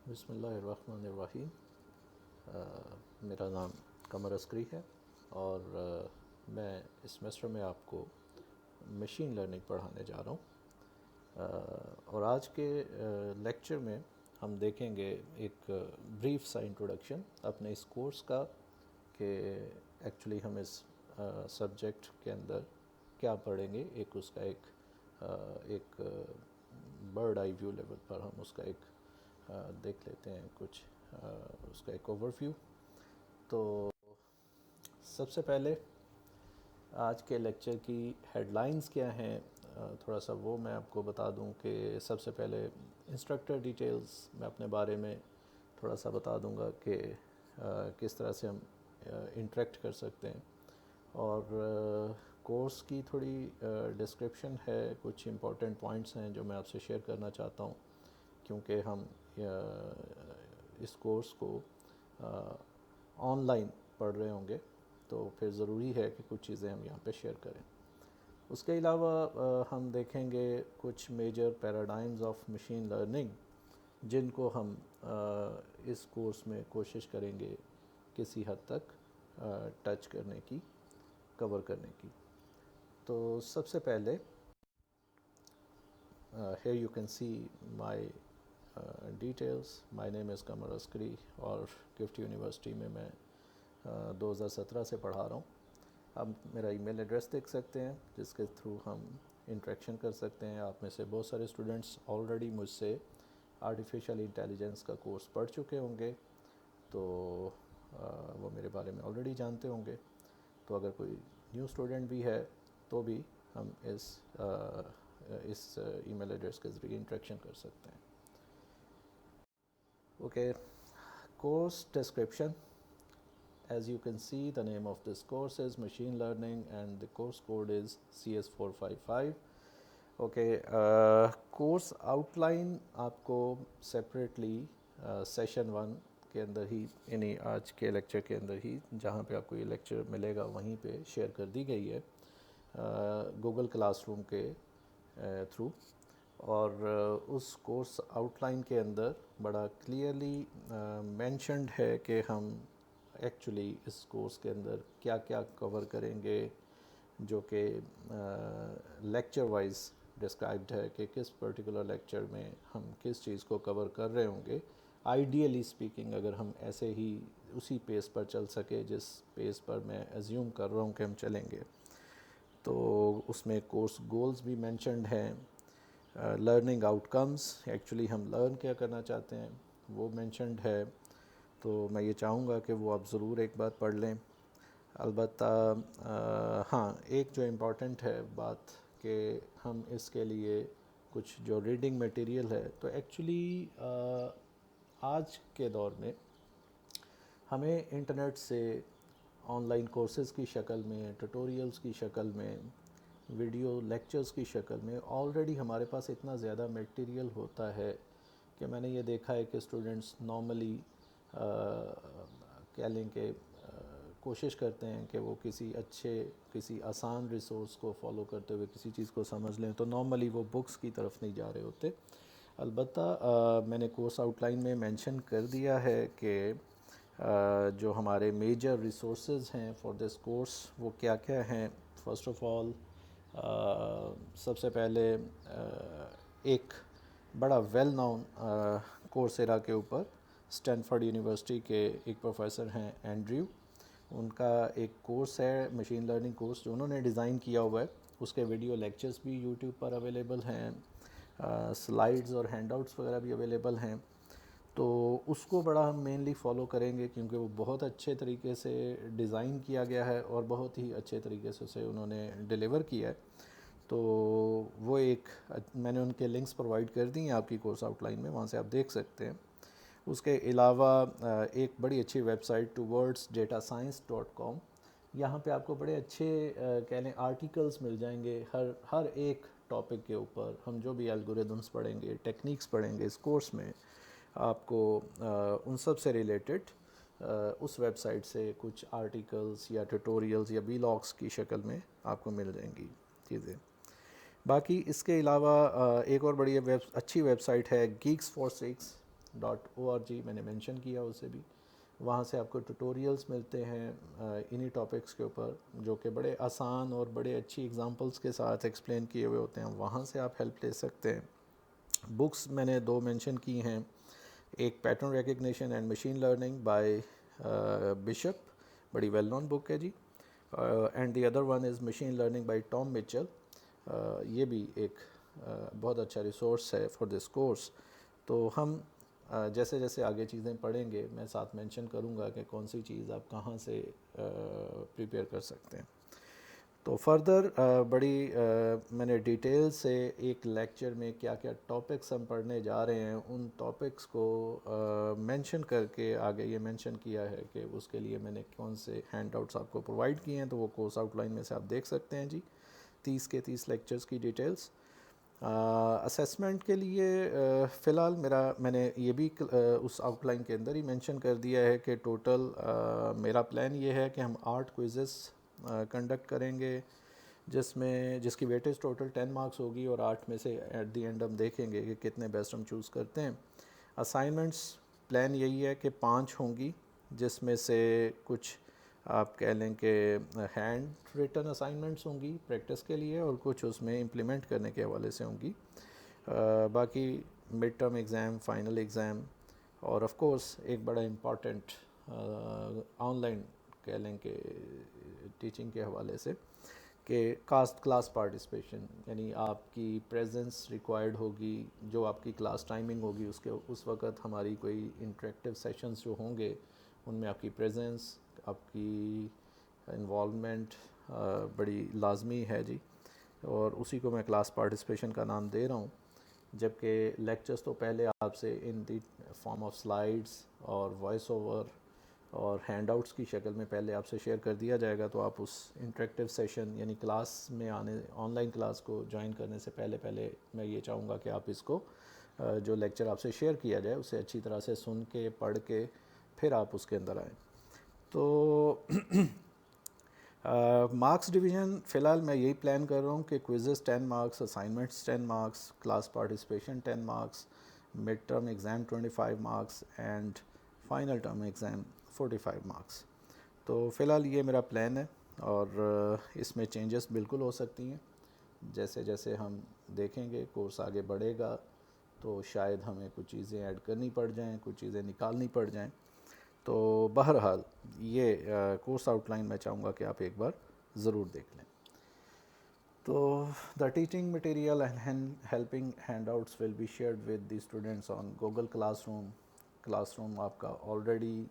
بسم اللہ الرحمن الرحیم۔ میرا نام قمر عسکری ہے اور میں اس سیمسٹر میں آپ کو مشین لرننگ پڑھانے جا رہا ہوں، اور آج کے لیکچر میں ہم دیکھیں گے ایک بریف سا انٹروڈکشن اپنے اس کورس کا کہ ایکچولی ہم اس سبجیکٹ کے اندر کیا پڑھیں گے۔ ایک اس کا ایک برڈ آئی ویو لیول پر ہم اس کا ایک دیکھ لیتے ہیں کچھ اس کا ایک اوور ویو۔ تو سب سے پہلے آج کے لیکچر کی ہیڈ لائنز کیا ہیں، تھوڑا سا وہ میں آپ کو بتا دوں کہ سب سے پہلے انسٹرکٹر ڈیٹیلز میں اپنے بارے میں تھوڑا سا بتا دوں گا کہ کس طرح سے ہم انٹریکٹ کر سکتے ہیں، اور کورس کی تھوڑی ڈسکرپشن ہے، کچھ امپورٹنٹ پوائنٹس ہیں جو میں آپ سے شیئر کرنا چاہتا ہوں، کیونکہ ہم اس کورس کو آن لائن پڑھ رہے ہوں گے تو پھر ضروری ہے کہ کچھ چیزیں ہم یہاں پہ شیئر کریں۔ اس کے علاوہ ہم دیکھیں گے کچھ major paradigms of machine learning جن کو ہم اس کورس میں کوشش کریں گے کسی حد تک ٹچ کرنے کی، کور کرنے کی۔ تو سب سے پہلے here you can see my details. My name is Qamar Askari اور گفٹ یونیورسٹی میں 2017 سے پڑھا رہا ہوں۔ آپ میرا ای میل ایڈریس دیکھ سکتے ہیں جس کے تھرو ہم انٹریکشن کر سکتے ہیں۔ آپ میں سے بہت سارے اسٹوڈنٹس آلریڈی مجھ سے آرٹیفیشیل انٹیلیجنس کا کورس پڑھ چکے ہوں گے، تو وہ میرے بارے میں آلریڈی جانتے ہوں گے۔ تو اگر کوئی نیو اسٹوڈنٹ بھی ہے تو بھی ہم اس ای میل ایڈریس کے ذریعے انٹریکشن کر سکتے ہیں۔ Okay, course description. As you can see, the name of this course is machine learning and the course code is CS455. Okay, course out line آپ کو سیپریٹلی سیشن 1 کے اندر ہی، یعنی آج کے لیکچر کے اندر ہی جہاں پہ آپ کو یہ لیکچر ملے گا وہیں پہ شیئر کر دی گئی ہے گوگل کلاس روم کے تھرو، اور اس کورس آؤٹ لائن کے اندر بڑا کلیئرلی مینشنڈ ہے کہ ہم ایکچولی اس کورس کے اندر کیا کیا کور کریں گے، جو کہ لیکچر وائز ڈسکرائبڈ ہے کہ کس پرٹیکولر لیکچر میں ہم کس چیز کو کور کر رہے ہوں گے۔ آئیڈیلی اسپیکنگ اگر ہم ایسے ہی اسی پیس پر چل سکے جس پیس پر میں ایزیوم کر رہا ہوں کہ ہم چلیں گے، تو اس میں کورس گولز بھی مینشنڈ ہیں، لرننگ آؤٹ کمز، ایکچولی ہم لرن کیا کرنا چاہتے ہیں وہ مینشنڈ ہے۔ تو میں یہ چاہوں گا کہ وہ آپ ضرور ایک بار پڑھ لیں۔ البتہ ہاں، ایک جو امپورٹنٹ ہے بات کہ ہم اس کے لیے کچھ جو ریڈنگ میٹیریل ہے، تو ایکچولی آج کے دور میں ہمیں انٹرنیٹ سے آن لائن کورسز کی شکل میں، ٹیوٹوریلز کی شکل میں، ویڈیو لیکچرز کی شکل میں آلریڈی ہمارے پاس اتنا زیادہ میٹیریل ہوتا ہے کہ میں نے یہ دیکھا ہے کہ اسٹوڈنٹس نارملی کہہ لیں کہ کوشش کرتے ہیں کہ وہ کسی آسان ریسورس کو فالو کرتے ہوئے کسی چیز کو سمجھ لیں، تو نارملی وہ بکس کی طرف نہیں جا رہے ہوتے۔ البتہ میں نے کورس آؤٹ لائن میں مینشن کر دیا ہے کہ جو ہمارے میجر ریسورسز ہیں فار دس کورس وہ کیا کیا ہیں۔ فرسٹ آف آل، سب سے پہلے ایک بڑا ویل نون کورسیرا کے اوپر اسٹینفورڈ یونیورسٹی کے ایک پروفیسر ہیں اینڈریو، ان کا ایک کورس ہے مشین لرننگ کورس جو انہوں نے ڈیزائن کیا ہوا ہے، اس کے ویڈیو لیکچرز بھی یوٹیوب پر اویلیبل ہیں، سلائیڈز اور ہینڈ آؤٹس وغیرہ بھی اویلیبل ہیں۔ تو اس کو بڑا ہم مینلی فالو کریں گے کیونکہ وہ بہت اچھے طریقے سے ڈیزائن کیا گیا ہے اور بہت ہی اچھے طریقے سے اسے انہوں نے ڈیلیور کیا ہے۔ تو وہ ایک میں نے ان کے لنکس پرووائڈ کر دی ہیں آپ کی کورس آؤٹ لائن میں، وہاں سے آپ دیکھ سکتے ہیں۔ اس کے علاوہ ایک بڑی اچھی ویب سائٹ towardsdatascience.com، یہاں پہ آپ کو بڑے اچھے کہہ لیں آرٹیکلز مل جائیں گے ہر ایک ٹاپک کے اوپر۔ ہم جو بھی الگوریدمس پڑھیں گے، ٹیکنیکس پڑھیں گے اس کورس میں، آپ کو ان سب سے ریلیٹڈ اس ویب سائٹ سے کچھ آرٹیکلز یا ٹیوٹوریلز یا ویلاگس کی شکل میں آپ کو مل جائیں گی چیزیں۔ باقی اس کے علاوہ ایک اور بڑی اچھی ویب سائٹ ہے Geeks for Six، .org میں نے مینشن کیا اسے بھی. وہاں سے آپ کو ٹیوٹوریلز ملتے ہیں انہی ٹاپکس کے اوپر جو کہ بڑے آسان اور بڑے اچھی ایگزامپلس کے ساتھ ایکسپلین کیے ہوئے ہوتے ہیں. وہاں سے آپ ہیلپ لے سکتے ہیں. بکس میں نے 2 مینشن کی ہیں. ایک pattern recognition and machine learning by Bishop, بڑی ویل نون بک ہے جی. And the other one is machine learning by Tom Mitchell. یہ بھی ایک بہت اچھا ریسورس ہے فار دس کورس. تو ہم جیسے جیسے آگے چیزیں پڑھیں گے میں ساتھ مینشن کروں گا کہ کون سی چیز آپ کہاں سے پریپیئر کر سکتے ہیں. تو فردر بڑی میں نے ڈیٹیل سے ایک لیکچر میں کیا کیا ٹاپکس ہم پڑھنے جا رہے ہیں ان ٹاپکس کو مینشن کر کے آگے یہ مینشن کیا ہے کہ اس کے لیے میں نے کون سے ہینڈ آؤٹس آپ کو پرووائڈ کیے ہیں. تو وہ کورس آؤٹ لائن میں سے آپ دیکھ سکتے ہیں جی, 30 کے 30 لیکچرز کی ڈیٹیلز. اسیسمنٹ کے لیے فی الحال میں نے یہ بھی اس آؤٹ لائن کے اندر ہی مینشن کر دیا ہے کہ ٹوٹل میرا پلان یہ ہے کہ ہم 8 کوئزز کنڈکٹ کریں گے جس کی ویٹیج ٹوٹل 10 مارکس ہوگی, اور 8 میں سے ایٹ دی اینڈ ہم دیکھیں گے کہ کتنے بیسٹ ہم چوز کرتے ہیں. اسائنمنٹس پلان یہی ہے کہ 5 ہوں گی, جس میں سے کچھ آپ کہہ لیں کہ ہینڈ ریٹن اسائنمنٹس ہوں گی پریکٹس کے لیے, اور کچھ اس میں امپلیمنٹ کرنے کے حوالے سے ہوں گی. باقی mid term exam, final exam, اور آف کورس ایک بڑا امپورٹنٹ آن لائن کہہ لیں کہ ٹیچنگ کے حوالے سے کہ کلاس پارٹیسپیشن, یعنی آپ کی پریزنس ریکوائرڈ ہوگی. جو آپ کی کلاس ٹائمنگ ہوگی اس وقت ہماری کوئی انٹریکٹیو سیشنز جو ہوں گے ان میں آپ کی پریزنس, آپ کی انوالومنٹ بڑی لازمی ہے جی, اور اسی کو میں کلاس پارٹیسپیشن کا نام دے رہا ہوں. جبکہ لیکچرز تو پہلے آپ سے ان دی فارم آف سلائیڈز اور وائس اوور اور ہینڈ آؤٹس کی شکل میں پہلے آپ سے شیئر کر دیا جائے گا. تو آپ اس انٹریکٹیو سیشن یعنی کلاس میں آن لائن کلاس کو جوائن کرنے سے پہلے میں یہ چاہوں گا کہ آپ اس کو جو لیکچر آپ سے شیئر کیا جائے اسے اچھی طرح سے سن کے پڑھ کے پھر آپ اس کے اندر آئیں. تو مارکس ڈویژن فی الحال میں یہی پلان کر رہا ہوں کہ quizzes 10 marks, assignments 10 marks, class participation 10 marks, mid term exam 25 marks and final term exam 45 marks. تو فی الحال یہ میرا پلان ہے, اور اس میں چینجز بالکل ہو سکتی ہیں. جیسے جیسے ہم دیکھیں گے کورس آگے بڑھے گا تو شاید ہمیں کچھ چیزیں ایڈ کرنی پڑ جائیں, کچھ چیزیں نکالنی پڑ جائیں. تو بہرحال یہ کورس آؤٹ لائن میں چاہوں گا کہ آپ ایک بار ضرور دیکھ لیں. تو the teaching material and helping handouts will be shared with the students on Google classroom آپ کا آلریڈی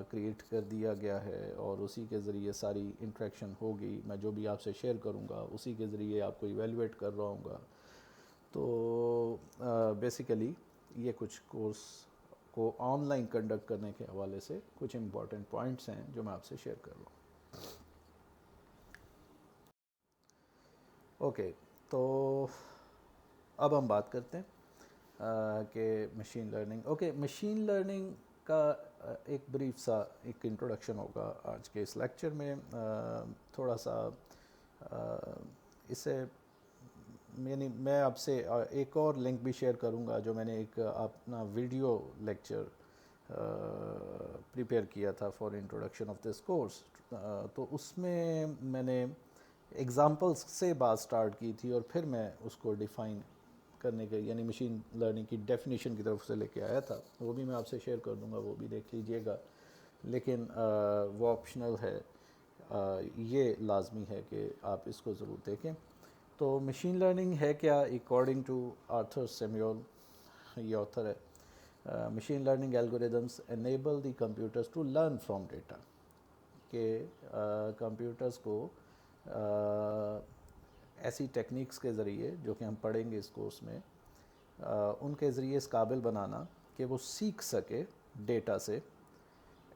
کریٹ کر دیا گیا ہے, اور اسی کے ذریعے ساری انٹریکشن ہوگی. میں جو بھی آپ سے شیئر کروں گا اسی کے ذریعے آپ کو ایویلویٹ کر رہا ہوں گا. تو بیسیکلی یہ کچھ کورس کو آن لائن کنڈکٹ کرنے کے حوالے سے کچھ امپورٹنٹ پوائنٹس ہیں جو میں آپ سے شیئر کر رہا ہوں. اوکے, تو اب ہم بات کرتے ہیں کہ machine learning. Okay, machine learning کا ایک بریف سا ایک انٹروڈکشن ہوگا آج کے اس لیکچر میں. تھوڑا سا اسے یعنی میں آپ سے ایک اور لنک بھی شیئر کروں گا جو میں نے ایک اپنا ویڈیو لیکچر پریپیئر کیا تھا for introduction of this course. تو اس میں نے ایگزامپلس سے بات سٹارٹ کی تھی, اور پھر میں اس کو ڈیفائن کرنے کے یعنی مشین لرننگ کی ڈیفینیشن کی طرف سے لے کے آیا تھا. وہ بھی میں آپ سے شیئر کر دوں گا, وہ بھی دیکھ لیجئے گا, لیکن وہ آپشنل ہے. یہ لازمی ہے کہ آپ اس کو ضرور دیکھیں. تو مشین لرننگ ہے کیا؟ اکارڈنگ ٹو آرتھر سیمیول, یہ آتھر ہے. Machine learning algorithms enable the computers to learn from data, کہ کمپیوٹرز کو ایسی ٹیکنیکس کے ذریعے جو کہ ہم پڑھیں گے اس کورس میں, ان کے ذریعے اس قابل بنانا کہ وہ سیکھ سکے ڈیٹا سے,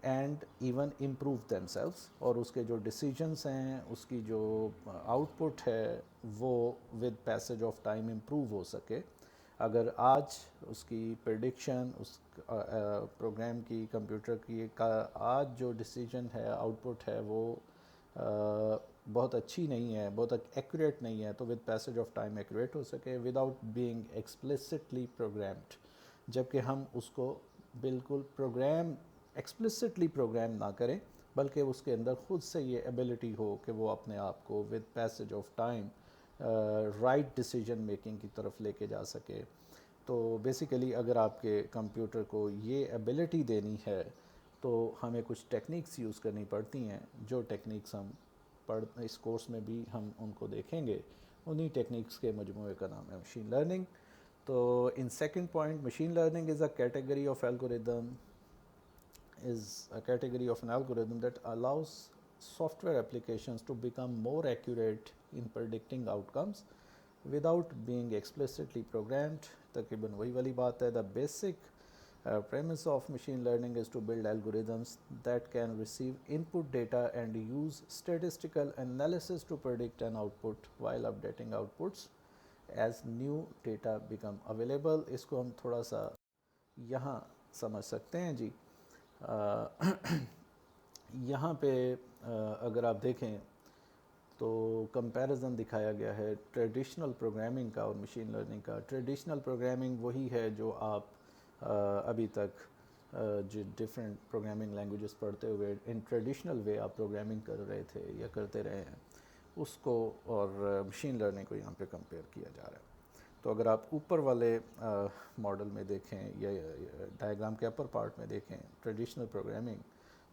and even improve them selves, اور اس کے جو ڈیسیجنس ہیں اس کی جو آؤٹ پٹ ہے وہ with passage of time improve ہو سکے. اگر آج اس کی پریڈکشن اس پروگرام کی کمپیوٹر کی آج جو ڈیسیجن ہے آؤٹ پٹ ہے وہ بہت اچھی نہیں ہے, بہت ایکوریٹ نہیں ہے, تو with passage of time accurate ہو سکے وداؤٹ بینگ ایکسپلسٹلی پروگرامڈ. جبکہ ہم اس کو بالکل پروگرام ایکسپلسٹلی پروگرام نہ کریں، بلکہ اس کے اندر خود سے یہ ایبلٹی ہو کہ وہ اپنے آپ کو with passage of time right decision making کی طرف لے کے جا سکے۔ تو بیسیکلی اگر آپ کے کمپیوٹر کو یہ ایبلٹی دینی ہے تو ہمیں کچھ ٹیکنیکس یوز کرنی پڑتی ہیں، جو ٹیکنیکس ہم اس کورس میں بھی ہم ان کو دیکھیں گے۔ انہی ٹیکنیکس کے مجموعے کا نام ہے مشین لرننگ۔ تو in second point, machine learning is a category of algorithm is a category of an algorithm that allows software applications to become more accurate in predicting outcomes without being explicitly programmed۔ تقریباً وہی والی بات ہے۔ The basic premise of machine learning is to build algorithms that can receive input data and use statistical analysis to predict an output while updating outputs as new data become available۔ اس کو ہم تھوڑا سا یہاں سمجھ سکتے ہیں جی۔ یہاں پہ اگر آپ دیکھیں تو کمپیریزن دکھایا گیا ہے ٹریڈیشنل پروگرامنگ کا اور مشین لرننگ کا۔ ٹریڈیشنل پروگرامنگ وہی ہے جو آپ ابھی تک جو ڈفرینٹ پروگرامنگ لینگویجز پڑھتے ہوئے ان ٹریڈیشنل وے آپ پروگرامنگ کر رہے تھے یا کرتے رہے ہیں، اس کو اور مشین لرننگ کو یہاں پہ کمپیئر کیا جا رہا ہے۔ تو اگر آپ اوپر والے ماڈل میں دیکھیں یا ڈائیگرام کے اپر پارٹ میں دیکھیں ٹریڈیشنل پروگرامنگ،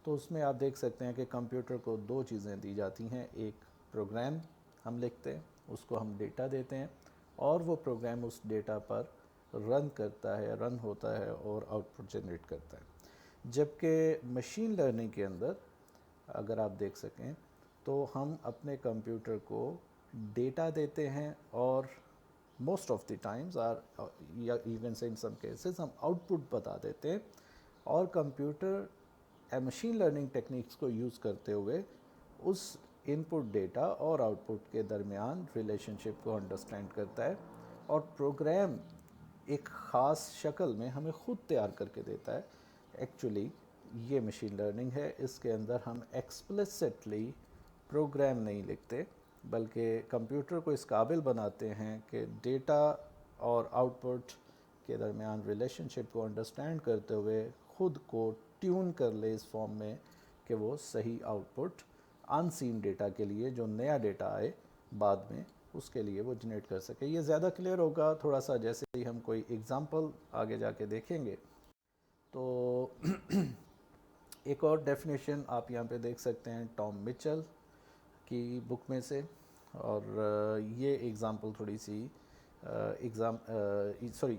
تو اس میں آپ دیکھ سکتے ہیں کہ کمپیوٹر کو دو چیزیں دی جاتی ہیں۔ ایک پروگرام ہم لکھتے ہیں، اس کو ہم ڈیٹا دیتے ہیں، اور وہ پروگرام اس ڈیٹا پر رن کرتا ہے، رن ہوتا ہے اور آؤٹ پٹ جنریٹ کرتا ہے۔ جبکہ مشین لرننگ کے اندر اگر آپ دیکھ سکیں تو ہم اپنے کمپیوٹر کو ڈیٹا دیتے ہیں اور موسٹ آف دی ٹائمز یا ایون سے ان سم کیسز ہم آؤٹ پٹ بتا دیتے ہیں، اور کمپیوٹر مشین لرننگ ٹیکنیکس کو یوز کرتے ہوئے اس ان پٹ ڈیٹا اور آؤٹ پٹ کے درمیان ریلیشن شپ کو انڈرسٹینڈ کرتا ہے، اور پروگرام ایک خاص شکل میں ہمیں خود تیار کر کے دیتا ہے۔ ایکچولی یہ مشین لرننگ ہے، اس کے اندر ہم ایکسپلسٹلی پروگرام نہیں لکھتے، بلکہ کمپیوٹر کو اس قابل بناتے ہیں کہ ڈیٹا اور آؤٹ پٹ کے درمیان ریلیشن شپ کو انڈرسٹینڈ کرتے ہوئے خود کو ٹیون کر لے اس فارم میں کہ وہ صحیح آؤٹ پٹ ان سین ڈیٹا کے لیے، جو نیا ڈیٹا آئے بعد میں، اس کے لیے وہ جنریٹ کر سکے۔ یہ زیادہ کلیئر ہوگا تھوڑا سا جیسے ہی ہم کوئی ایگزامپل آگے جا کے دیکھیں گے۔ تو ایک اور ڈیفینیشن آپ یہاں پہ دیکھ سکتے ہیں ٹام مچل کی بک میں سے، اور یہ ایگزامپل تھوڑی سی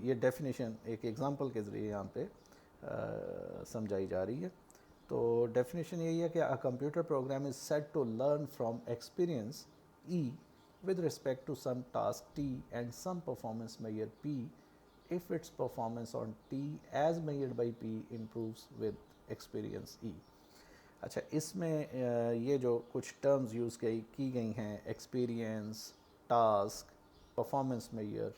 یہ ڈیفینیشن ایک ایگزامپل کے ذریعے یہاں پہ سمجھائی جا رہی ہے۔ تو ڈیفینیشن یہی ہے کہ a computer program is set to learn from experience E with respect to some task T and some performance measure P if its performance on T as measured by P improves with experience E۔ اچھا، اس میں یہ جو کچھ terms use کی گئی ہیں، experience, task, performance measure,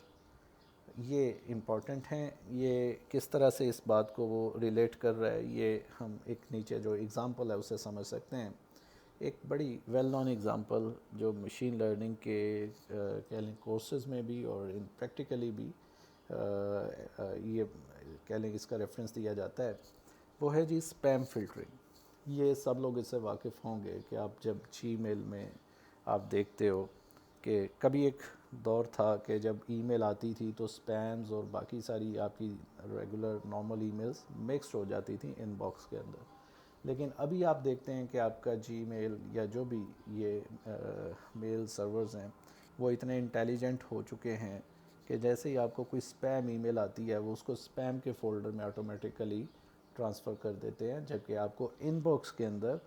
یہ important ہیں۔ یہ کس طرح سے اس بات کو وہ ریلیٹ کر رہا ہے، یہ ہم ایک نیچے جو ایگزامپل ہے اسے سمجھ سکتے ہیں۔ ایک بڑی ویل نون ایگزامپل جو مشین لرننگ کے کہہ لیں کورسز میں بھی اور ان پریکٹیکلی بھی یہ کہہ لیں اس کا ریفرنس دیا جاتا ہے، وہ ہے جی اسپیم فلٹرنگ۔ یہ سب لوگ اس سے واقف ہوں گے کہ آپ جب جی میل میں آپ دیکھتے ہو کہ کبھی ایک دور تھا کہ جب ای میل آتی تھی تو اسپیمز اور باقی ساری آپ کی regular normal e mails mixed ہو جاتی تھیں ان باکس کے اندر، لیکن ابھی آپ دیکھتے ہیں کہ آپ کا جی میل یا جو بھی یہ میل سرورز ہیں وہ اتنے انٹیلیجنٹ ہو چکے ہیں کہ جیسے ہی آپ کو کوئی اسپیم ای میل آتی ہے وہ اس کو اسپیم کے فولڈر میں آٹومیٹیکلی ٹرانسفر کر دیتے ہیں، جبکہ آپ کو ان باکس کے اندر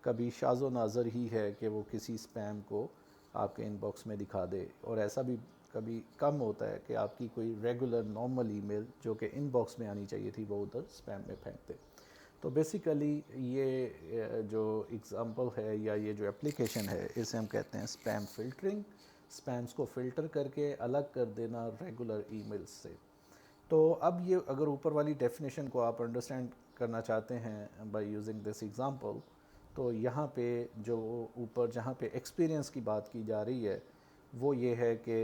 کبھی شاذ و نادر ہی ہے کہ وہ کسی اسپیم کو آپ کے ان باکس میں دکھا دے، اور ایسا بھی کبھی کم ہوتا ہے کہ آپ کی کوئی ریگولر نارمل ای میل جو کہ ان باکس میں آنی چاہیے تھی وہ ادھر اسپیم میں پھینک دے۔ تو بیسیکلی یہ جو ایگزامپل ہے یا یہ جو اپلیکیشن ہے اسے ہم کہتے ہیں اسپیم فلٹرنگ، اسپیمز کو فلٹر کر کے الگ کر دینا ریگولر ای میلز سے۔ تو اب یہ اگر اوپر والی ڈیفینیشن کو آپ انڈرسٹینڈ کرنا چاہتے ہیں بائی یوزنگ دس ایگزامپل، تو یہاں پہ جو اوپر جہاں پہ ایکسپیرینس کی بات کی جا رہی ہے وہ یہ ہے کہ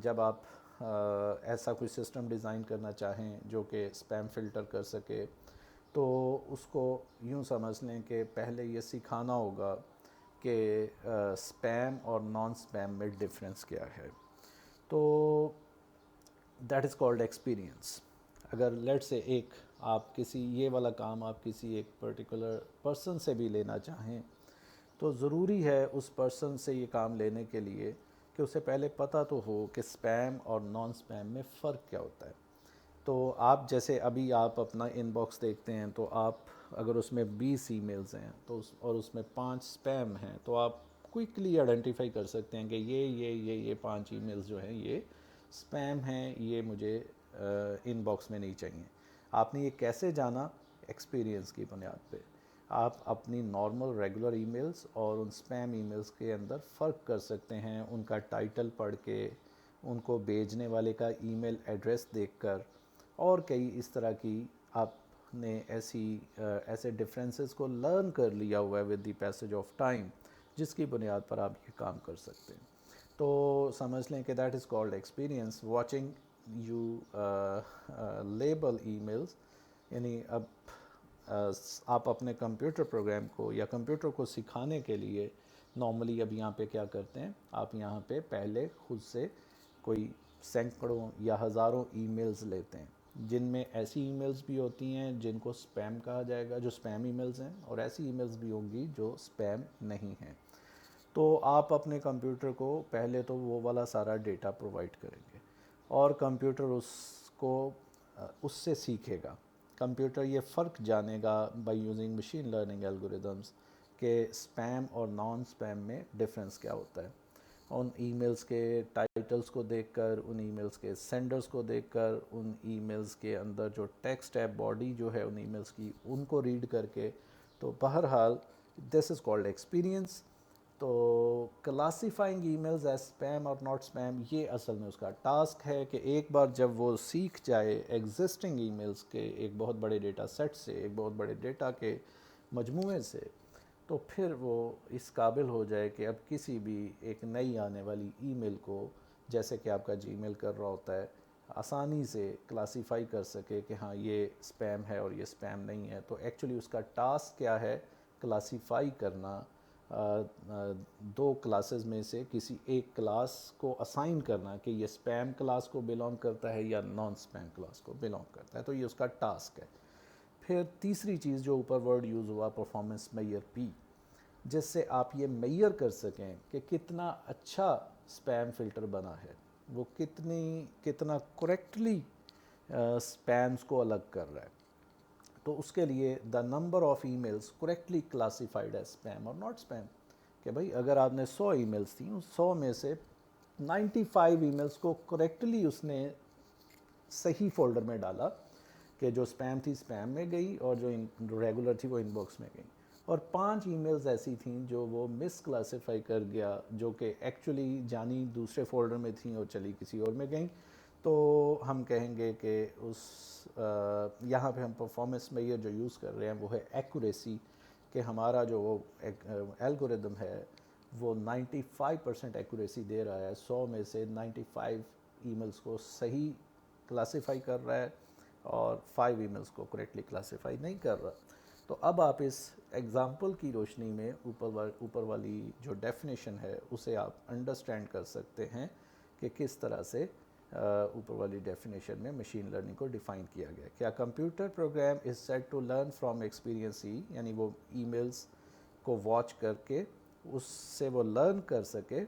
جب آپ ایسا کوئی سسٹم ڈیزائن کرنا چاہیں جو کہ اسپیم فلٹر کر سکے، تو اس کو یوں سمجھ لیں کہ پہلے یہ سکھانا ہوگا کہ اسپیم اور نان اسپیم میں ڈفرینس کیا ہے. تو دیٹ از کالڈ ایکسپیرینس. اگر لیٹ سے آپ کسی یہ والا کام آپ کسی ایک پرٹیکولر پرسن سے بھی لینا چاہیں، تو ضروری ہے اس پرسن سے یہ کام لینے کے لیے کہ اسے پہلے پتہ تو ہو کہ اسپیم اور نان اسپیم میں فرق کیا ہوتا ہے. تو آپ جیسے ابھی آپ اپنا ان باکس دیکھتے ہیں، تو آپ اگر اس میں 20 ای میلز ہیں تو اور اس میں 5 اسپیم ہیں، تو آپ کوئکلی آئیڈینٹیفائی کر سکتے ہیں کہ یہ 5 ای میلز جو ہیں یہ اسپیم ہیں، یہ مجھے ان باکس میں نہیں چاہیے. آپ نے یہ کیسے جانا؟ ایکسپیرینس کی بنیاد پہ. آپ اپنی نارمل ریگولر ای میلز اور ان اسپیم ای میلز کے اندر فرق کر سکتے ہیں، ان کا ٹائٹل پڑھ کے، ان کو بھیجنے والے کا ای میل ایڈریس دیکھ کر، اور کئی اس طرح کی آپ نے ایسے ڈفرینسز کو لرن کر لیا ہوا ہے with the passage of time, جس کی بنیاد پر آپ یہ کام کر سکتے ہیں. تو سمجھ لیں کہ that is called experience. Watching you label emails, یعنی اب آپ اپنے کمپیوٹر پروگرام کو یا کمپیوٹر کو سکھانے کے لیے نارملی اب یہاں پہ کیا کرتے ہیں، آپ یہاں پہ پہلے خود سے کوئی سینکڑوں یا ہزاروں ای میلز لیتے ہیں، جن میں ایسی ای میلز بھی ہوتی ہیں جن کو اسپیم کہا جائے گا، جو اسپیم ای میلز ہیں، اور ایسی ای میلز بھی ہوں گی جو اسپیم نہیں ہیں. تو آپ اپنے کمپیوٹر کو پہلے تو وہ والا سارا ڈیٹا پرووائڈ کریں گے، اور کمپیوٹر اس سے سیکھے گا. کمپیوٹر یہ فرق جانے گا by using machine learning algorithms کہ اسپیم اور نان اسپیم میں ڈفرینس کیا ہوتا ہے. ان ای میلز کے ٹائٹلز کو دیکھ کر، ان ای میلز کے سینڈرز کو دیکھ کر، ان ای میلز کے اندر جو ٹیکسٹ ہے، باڈی جو ہے ان ای میلز کی، ان کو ریڈ کر کے. تو بہرحال دس از کالڈ ایکسپیرینس. تو classifying e mails as spam اور ناٹ اسپیم، یہ اصل میں اس کا ٹاسک ہے کہ ایک بار جب وہ سیکھ جائے ایگزسٹنگ ای میلز کے ایک بہت بڑے ڈیٹا سیٹ سے، ایک بہت بڑے ڈیٹا کے مجموعے سے، تو پھر وہ اس قابل ہو جائے کہ اب کسی بھی ایک نئی آنے والی ای میل کو، جیسے کہ آپ کا جی میل کر رہا ہوتا ہے، آسانی سے کلاسیفائی کر سکے کہ ہاں یہ اسپیم ہے اور یہ اسپیم نہیں ہے. تو ایکچولی اس کا ٹاسک کیا ہے؟ کلاسیفائی کرنا. 2 کلاسز میں سے کسی ایک کلاس کو اسائن کرنا کہ یہ اسپیم کلاس کو بلانگ کرتا ہے یا نان اسپیم کلاس کو بلانگ کرتا ہے. تو یہ اس کا ٹاسک ہے. پھر تیسری چیز جو اوپر ورڈ یوز ہوا، پرفارمنس میئر پی، جس سے آپ یہ میئر کر سکیں کہ کتنا اچھا اسپیم فلٹر بنا ہے، وہ کتنا کریکٹلی اسپیمز کو الگ کر رہا ہے. تو اس کے لیے the number of emails correctly classified as spam اور ناٹ اسپیم، کہ بھائی اگر آپ نے 100 ای میلز تھیں، اس 100 میں سے 95 ای میلز کو کریکٹلی اس نے صحیح فولڈر میں ڈالا کہ جو اسپیم تھی اسپیم میں گئی، اور جو ریگولر تھی وہ ان باکس میں گئی. اور 5 ای میلز ایسی تھیں جو وہ مس کلاسیفائی کر گیا، جو کہ ایکچولی جانی دوسرے فولڈر میں تھیں اور چلی کسی اور میں گئیں. تو ہم کہیں گے کہ یہاں پہ ہم پرفارمنس میئر جو یوز کر رہے ہیں وہ ہے ایکوریسی، کہ ہمارا جو وہ الگوریدم ہے وہ 95% ایکوریسی دے رہا ہے. 100 میں سے 95 ای میلز کو صحیح کلاسیفائی کر رہا ہے اور 5 ای میلز کو کریکٹلی کلاسیفائی نہیں کر رہا. تو اب آپ اس ایگزامپل کی روشنی میں اوپر والی جو ڈیفینیشن ہے اسے آپ انڈرسٹینڈ کر سکتے ہیں کہ کس طرح سے اوپر والی ڈیفینیشن میں مشین لرننگ کو ڈیفائن کیا گیا. کیا computer program is set to learn from experience ہی، یعنی وہ ای میلز کو واچ کر کے اس سے وہ لرن کر سکے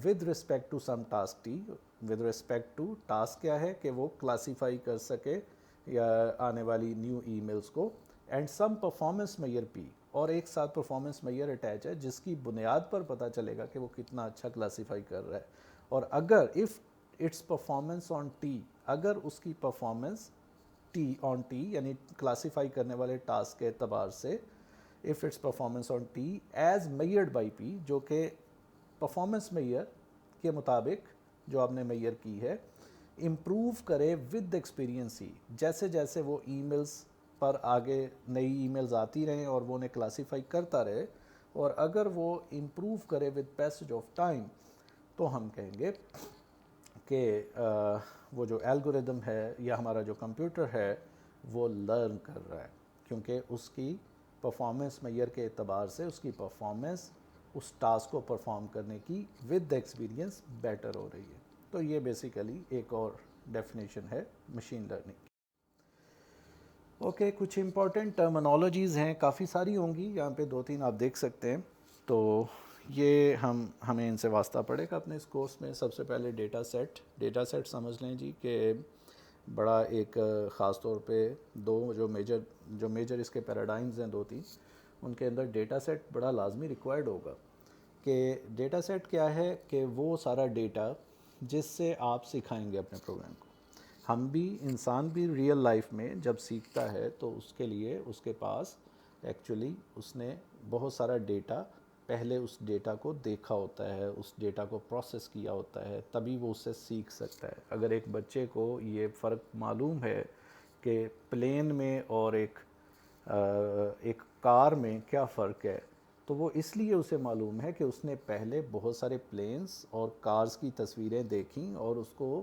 with respect to some task T. With respect to task کیا ہے کہ وہ کلاسیفائی کر سکے یا آنے والی نیو ای میلز کو، اینڈ سم پرفارمنس میئر پی، اور ایک ساتھ پرفارمنس میئر اٹیچ ہے جس کی بنیاد پر پتہ چلے گا کہ وہ کتنا اچھا کلاسیفائی کر رہا ہے. اور اگر if its performance on T, اگر اس کی پرفارمنس ٹی آن ٹی یعنی کلاسیفائی کرنے والے ٹاسک کے اعتبار سے، if its performance on T is measured by P, جو کہ پرفارمنس میئر کے مطابق جو آپ نے میئر کی ہے، امپروو کرے ود ایکسپیرینس ہی، جیسے جیسے وہ ای میلز پر آگے نئی ای میلز آتی رہیں اور وہ انہیں کلاسیفائی کرتا رہے، اور اگر وہ امپروو کرے ود پیسج آف ٹائم، تو ہم کہیں گے کہ وہ جو الگوریدم ہے یا ہمارا جو کمپیوٹر ہے وہ لرن کر رہا ہے، کیونکہ اس کی پرفارمنس معیار کے اعتبار سے اس کی پرفارمنس اس ٹاسک کو پرفارم کرنے کی ود ایکسپیرینس بیٹر ہو رہی ہے. تو یہ بیسیکلی ایک اور ڈیفینیشن ہے مشین لرننگ. اوکے، کچھ امپورٹنٹ ٹرمنالوجیز ہیں، کافی ساری ہوں گی، یہاں پہ 2-3 آپ دیکھ سکتے ہیں. تو یہ ہمیں ان سے واسطہ پڑے گا اپنے اس کورس میں. سب سے پہلے ڈیٹا سیٹ سمجھ لیں جی کہ بڑا ایک خاص طور پہ جو میجر اس کے پیراڈائمز ہیں 2-3، ان کے اندر ڈیٹا سیٹ بڑا لازمی ریکوائرڈ ہوگا. کہ ڈیٹا سیٹ کیا ہے؟ کہ وہ سارا ڈیٹا جس سے آپ سکھائیں گے اپنے پروگرام کو. ہم بھی، انسان بھی ریئل لائف میں جب سیکھتا ہے تو اس کے لیے اس کے پاس ایکچولی اس نے بہت سارا ڈیٹا، پہلے اس ڈیٹا کو دیکھا ہوتا ہے، اس ڈیٹا کو پروسیس کیا ہوتا ہے، تبھی وہ اس سے سیکھ سکتا ہے. اگر ایک بچے کو یہ فرق معلوم ہے کہ پلین میں اور ایک کار میں کیا فرق ہے، تو وہ اس لیے اسے معلوم ہے کہ اس نے پہلے بہت سارے پلینز اور کارز کی تصویریں دیکھیں اور اس کو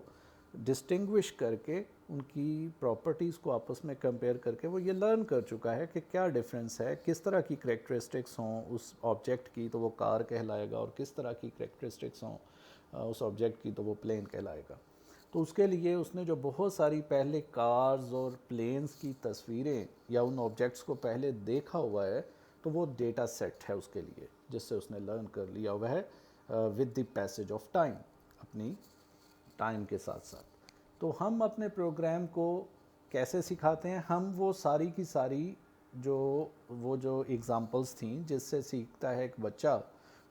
ڈسٹنگوش کر کے ان کی پراپرٹیز کو آپس میں کمپیئر کر کے وہ یہ لرن کر چکا ہے کہ کیا ڈفرینس ہے، کس طرح کی کریکٹرسٹکس ہوں اس آبجیکٹ کی تو وہ کار کہلائے گا، اور کس طرح کی کریکٹرسٹکس ہوں اس آبجیکٹ کی تو وہ پلین کہلائے گا. تو اس کے لیے اس نے جو بہت ساری پہلے کارز اور پلینز کی تصویریں یا ان آبجیکٹس کو پہلے دیکھا ہوا ہے، تو وہ ڈیٹا سیٹ ہے اس کے لیے، جس سے اس نے لرن کر لیا ہوا ہے with the passage of time, اپنی ٹائم کے ساتھ ساتھ. تو ہم اپنے پروگرام کو کیسے سکھاتے ہیں؟ ہم وہ ساری کی ساری جو ایگزامپلس تھیں جس سے سیکھتا ہے ایک بچہ،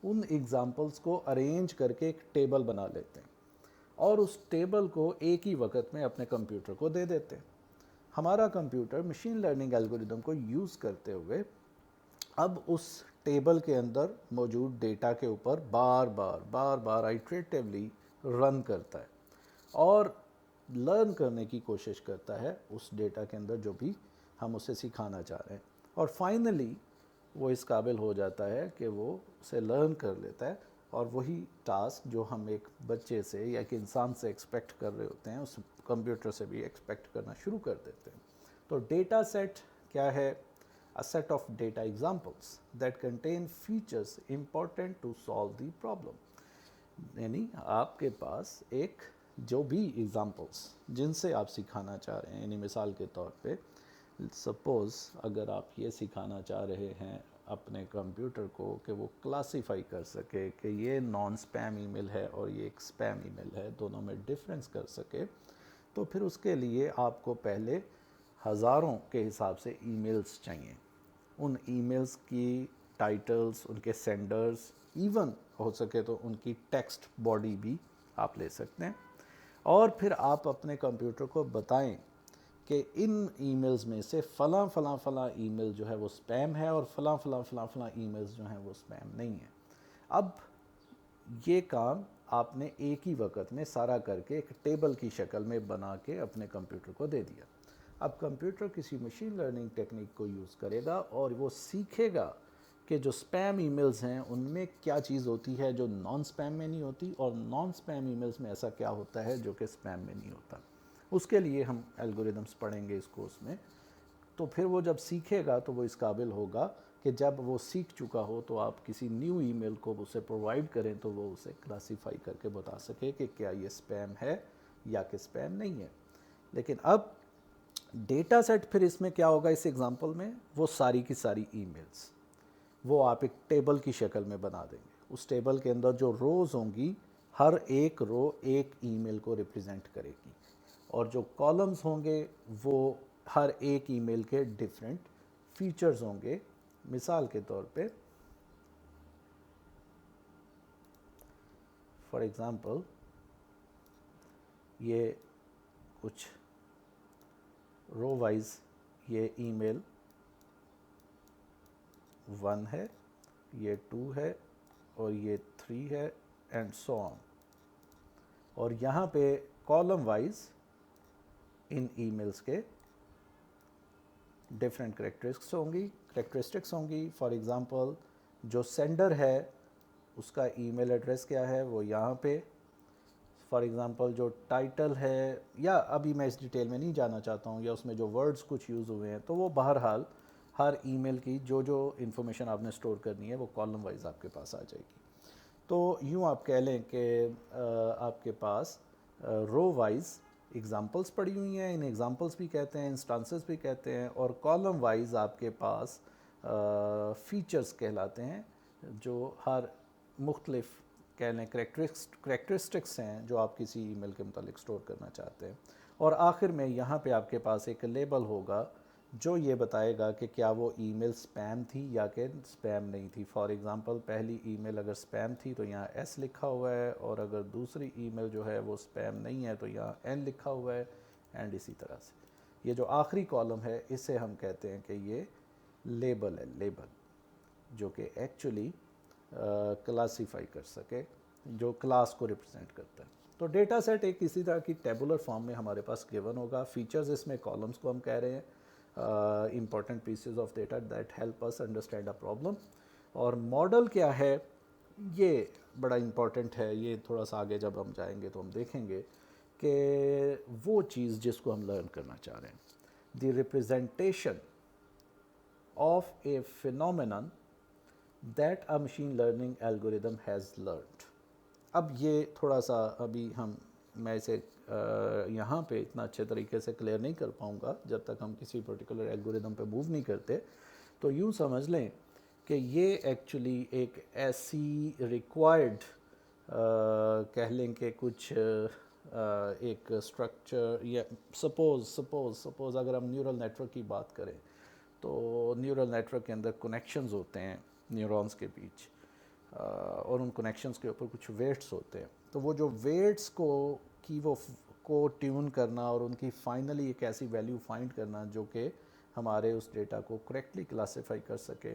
ان ایگزامپلس کو ارینج کر کے ایک ٹیبل بنا لیتے ہیں اور اس ٹیبل کو ایک ہی وقت میں اپنے کمپیوٹر کو دے دیتے ہیں. ہمارا کمپیوٹر مشین لرننگ الگوریدم کو یوز کرتے ہوئے اب اس ٹیبل کے اندر موجود ڈیٹا کے اوپر بار بار آئٹریٹیولی رن کرتا ہے اور لرن کرنے کی کوشش کرتا ہے اس ڈیٹا کے اندر جو بھی ہم اسے سکھانا چاہ رہے ہیں. اور فائنلی وہ اس قابل ہو جاتا ہے کہ وہ اسے لرن کر لیتا ہے، اور وہی ٹاسک جو ہم ایک بچے سے یا ایک انسان سے ایکسپیکٹ کر رہے ہوتے ہیں اس کمپیوٹر سے بھی ایکسپیکٹ کرنا شروع کر دیتے ہیں. تو ڈیٹا سیٹ کیا ہے؟ A set of data examples that contain features important to solve the problem. یعنی آپ کے پاس ایک جو بھی ایگزامپلس جن سے آپ سکھانا چاہ رہے ہیں، یعنی مثال کے طور پہ سپوز اگر آپ یہ سکھانا چاہ رہے ہیں اپنے کمپیوٹر کو کہ وہ کلاسیفائی کر سکے کہ یہ نان سپیم ای میل ہے اور یہ ایک سپیم ای میل ہے، دونوں میں ڈفرینس کر سکے، تو پھر اس کے لیے آپ کو پہلے ہزاروں کے حساب سے ای میلز چاہیے. ان ای میلز کی ٹائٹلز، ان کے سینڈرز، ایون ہو سکے تو ان کی ٹیکسٹ باڈی بھی آپ لے سکتے ہیں، اور پھر آپ اپنے کمپیوٹر کو بتائیں کہ ان ای میلز میں سے فلاں فلاں فلاں ای میل جو ہے وہ سپیم ہے اور فلاں فلاں فلاں فلاں ای میلز جو ہیں وہ سپیم نہیں ہیں. اب یہ کام آپ نے ایک ہی وقت میں سارا کر کے ایک ٹیبل کی شکل میں بنا کے اپنے کمپیوٹر کو دے دیا. اب کمپیوٹر کسی مشین لرننگ ٹیکنیک کو یوز کرے گا اور وہ سیکھے گا کہ جو سپیم ای میلز ہیں ان میں کیا چیز ہوتی ہے جو نان سپیم میں نہیں ہوتی، اور نان سپیم ای میلز میں ایسا کیا ہوتا ہے جو کہ سپیم میں نہیں ہوتا. اس کے لیے ہم الگوریدمس پڑھیں گے اس کورس میں. تو پھر وہ جب سیکھے گا تو وہ اس قابل ہوگا کہ جب وہ سیکھ چکا ہو تو آپ کسی نیو ای میل کو اسے پرووائڈ کریں تو وہ اسے کلاسیفائی کر کے بتا سکے کہ کیا یہ سپیم ہے یا کہ سپیم نہیں ہے. لیکن اب ڈیٹا سیٹ پھر اس میں کیا ہوگا؟ اس ایگزامپل میں وہ ساری کی ساری ای میلز وہ آپ ایک ٹیبل کی شکل میں بنا دیں گے. اس ٹیبل کے اندر جو روز ہوں گی، ہر ایک رو ایک ای میل کو ریپرزینٹ کرے گی، اور جو کالمز ہوں گے وہ ہر ایک ای میل کے ڈیفرنٹ فیچرز ہوں گے. مثال کے طور پہ فار ایگزامپل یہ کچھ رو وائز یہ ای میل 1 ہے، یہ 2 ہے، اور یہ 3 ہے، اینڈ سو آن. اور یہاں پہ کالم وائز ان ای میلز کے ڈفرینٹ کریکٹرسٹکس ہوں گی. فار ایگزامپل جو سینڈر ہے اس کا ای میل ایڈریس کیا ہے وہ یہاں پہ فار ایگزامپل جو ٹائٹل ہے، یا ابھی میں اس ڈیٹیل میں نہیں جانا چاہتا ہوں، یا اس میں جو ورڈز کچھ یوز ہوئے ہیں، تو وہ بہرحال ہر ای میل کی جو انفارمیشن آپ نے اسٹور کرنی ہے وہ کالم وائز آپ کے پاس آ جائے گی. تو یوں آپ کہہ لیں کہ آپ کے پاس رو وائز ایگزامپلس پڑی ہوئی ہیں، ان ایگزامپلس بھی کہتے ہیں، انسٹانسز بھی کہتے ہیں، اور کالم وائز آپ کے پاس فیچرز کہلاتے ہیں جو ہر مختلف کہہ لیں کریکٹرسٹکس ہیں جو آپ کسی ای میل کے متعلق اسٹور کرنا چاہتے ہیں. اور آخر میں یہاں پہ آپ کے پاس ایک لیبل ہوگا جو یہ بتائے گا کہ کیا وہ ای میل سپیم تھی یا کہ سپیم نہیں تھی. فار ایگزامپل پہلی ای میل اگر سپیم تھی تو یہاں ایس لکھا ہوا ہے، اور اگر دوسری ای میل جو ہے وہ سپیم نہیں ہے تو یہاں این لکھا ہوا ہے، اینڈ اسی طرح سے. یہ جو آخری کالم ہے اسے ہم کہتے ہیں کہ یہ لیبل ہے، لیبل جو کہ ایکچولی کلاسیفائی کر سکے، جو کلاس کو ریپرزینٹ کرتا ہے. تو ڈیٹا سیٹ ایک اسی طرح کی ٹیبولر فارم میں ہمارے پاس گیون ہوگا. فیچرز اس میں کالمز کو ہم کہہ رہے ہیں، important pieces of data that help us understand a problem. اور ماڈل کیا ہے، یہ بڑا امپورٹنٹ ہے. یہ تھوڑا سا آگے جب ہم جائیں گے تو ہم دیکھیں گے کہ وہ چیز جس کو ہم لرن کرنا چاہ رہے ہیں، the representation of a phenomenon that a machine learning algorithm has learned. اب یہ تھوڑا سا ابھی میں اسے یہاں پہ اتنا اچھے طریقے سے کلیئر نہیں کر پاؤں گا جب تک ہم کسی پرٹیکولر الگوریدم پہ موو نہیں کرتے. تو یوں سمجھ لیں کہ یہ ایکچولی ایک ایسی ریکوائرڈ کہہ لیں کہ کچھ ایک اسٹرکچر، یا سپوز اگر ہم نیورل نیٹ ورک کی بات کریں تو نیورل نیٹ ورک کے اندر کنیکشنز ہوتے ہیں نیورونز کے بیچ، اور ان کنیکشنز کے اوپر کچھ ویٹس ہوتے ہیں. تو وہ جو ویٹس کو ٹیون کرنا اور ان کی فائنلی ایک ایسی ویلیو فائنڈ کرنا جو کہ ہمارے اس ڈیٹا کو کریکٹلی کلاسیفائی کر سکے،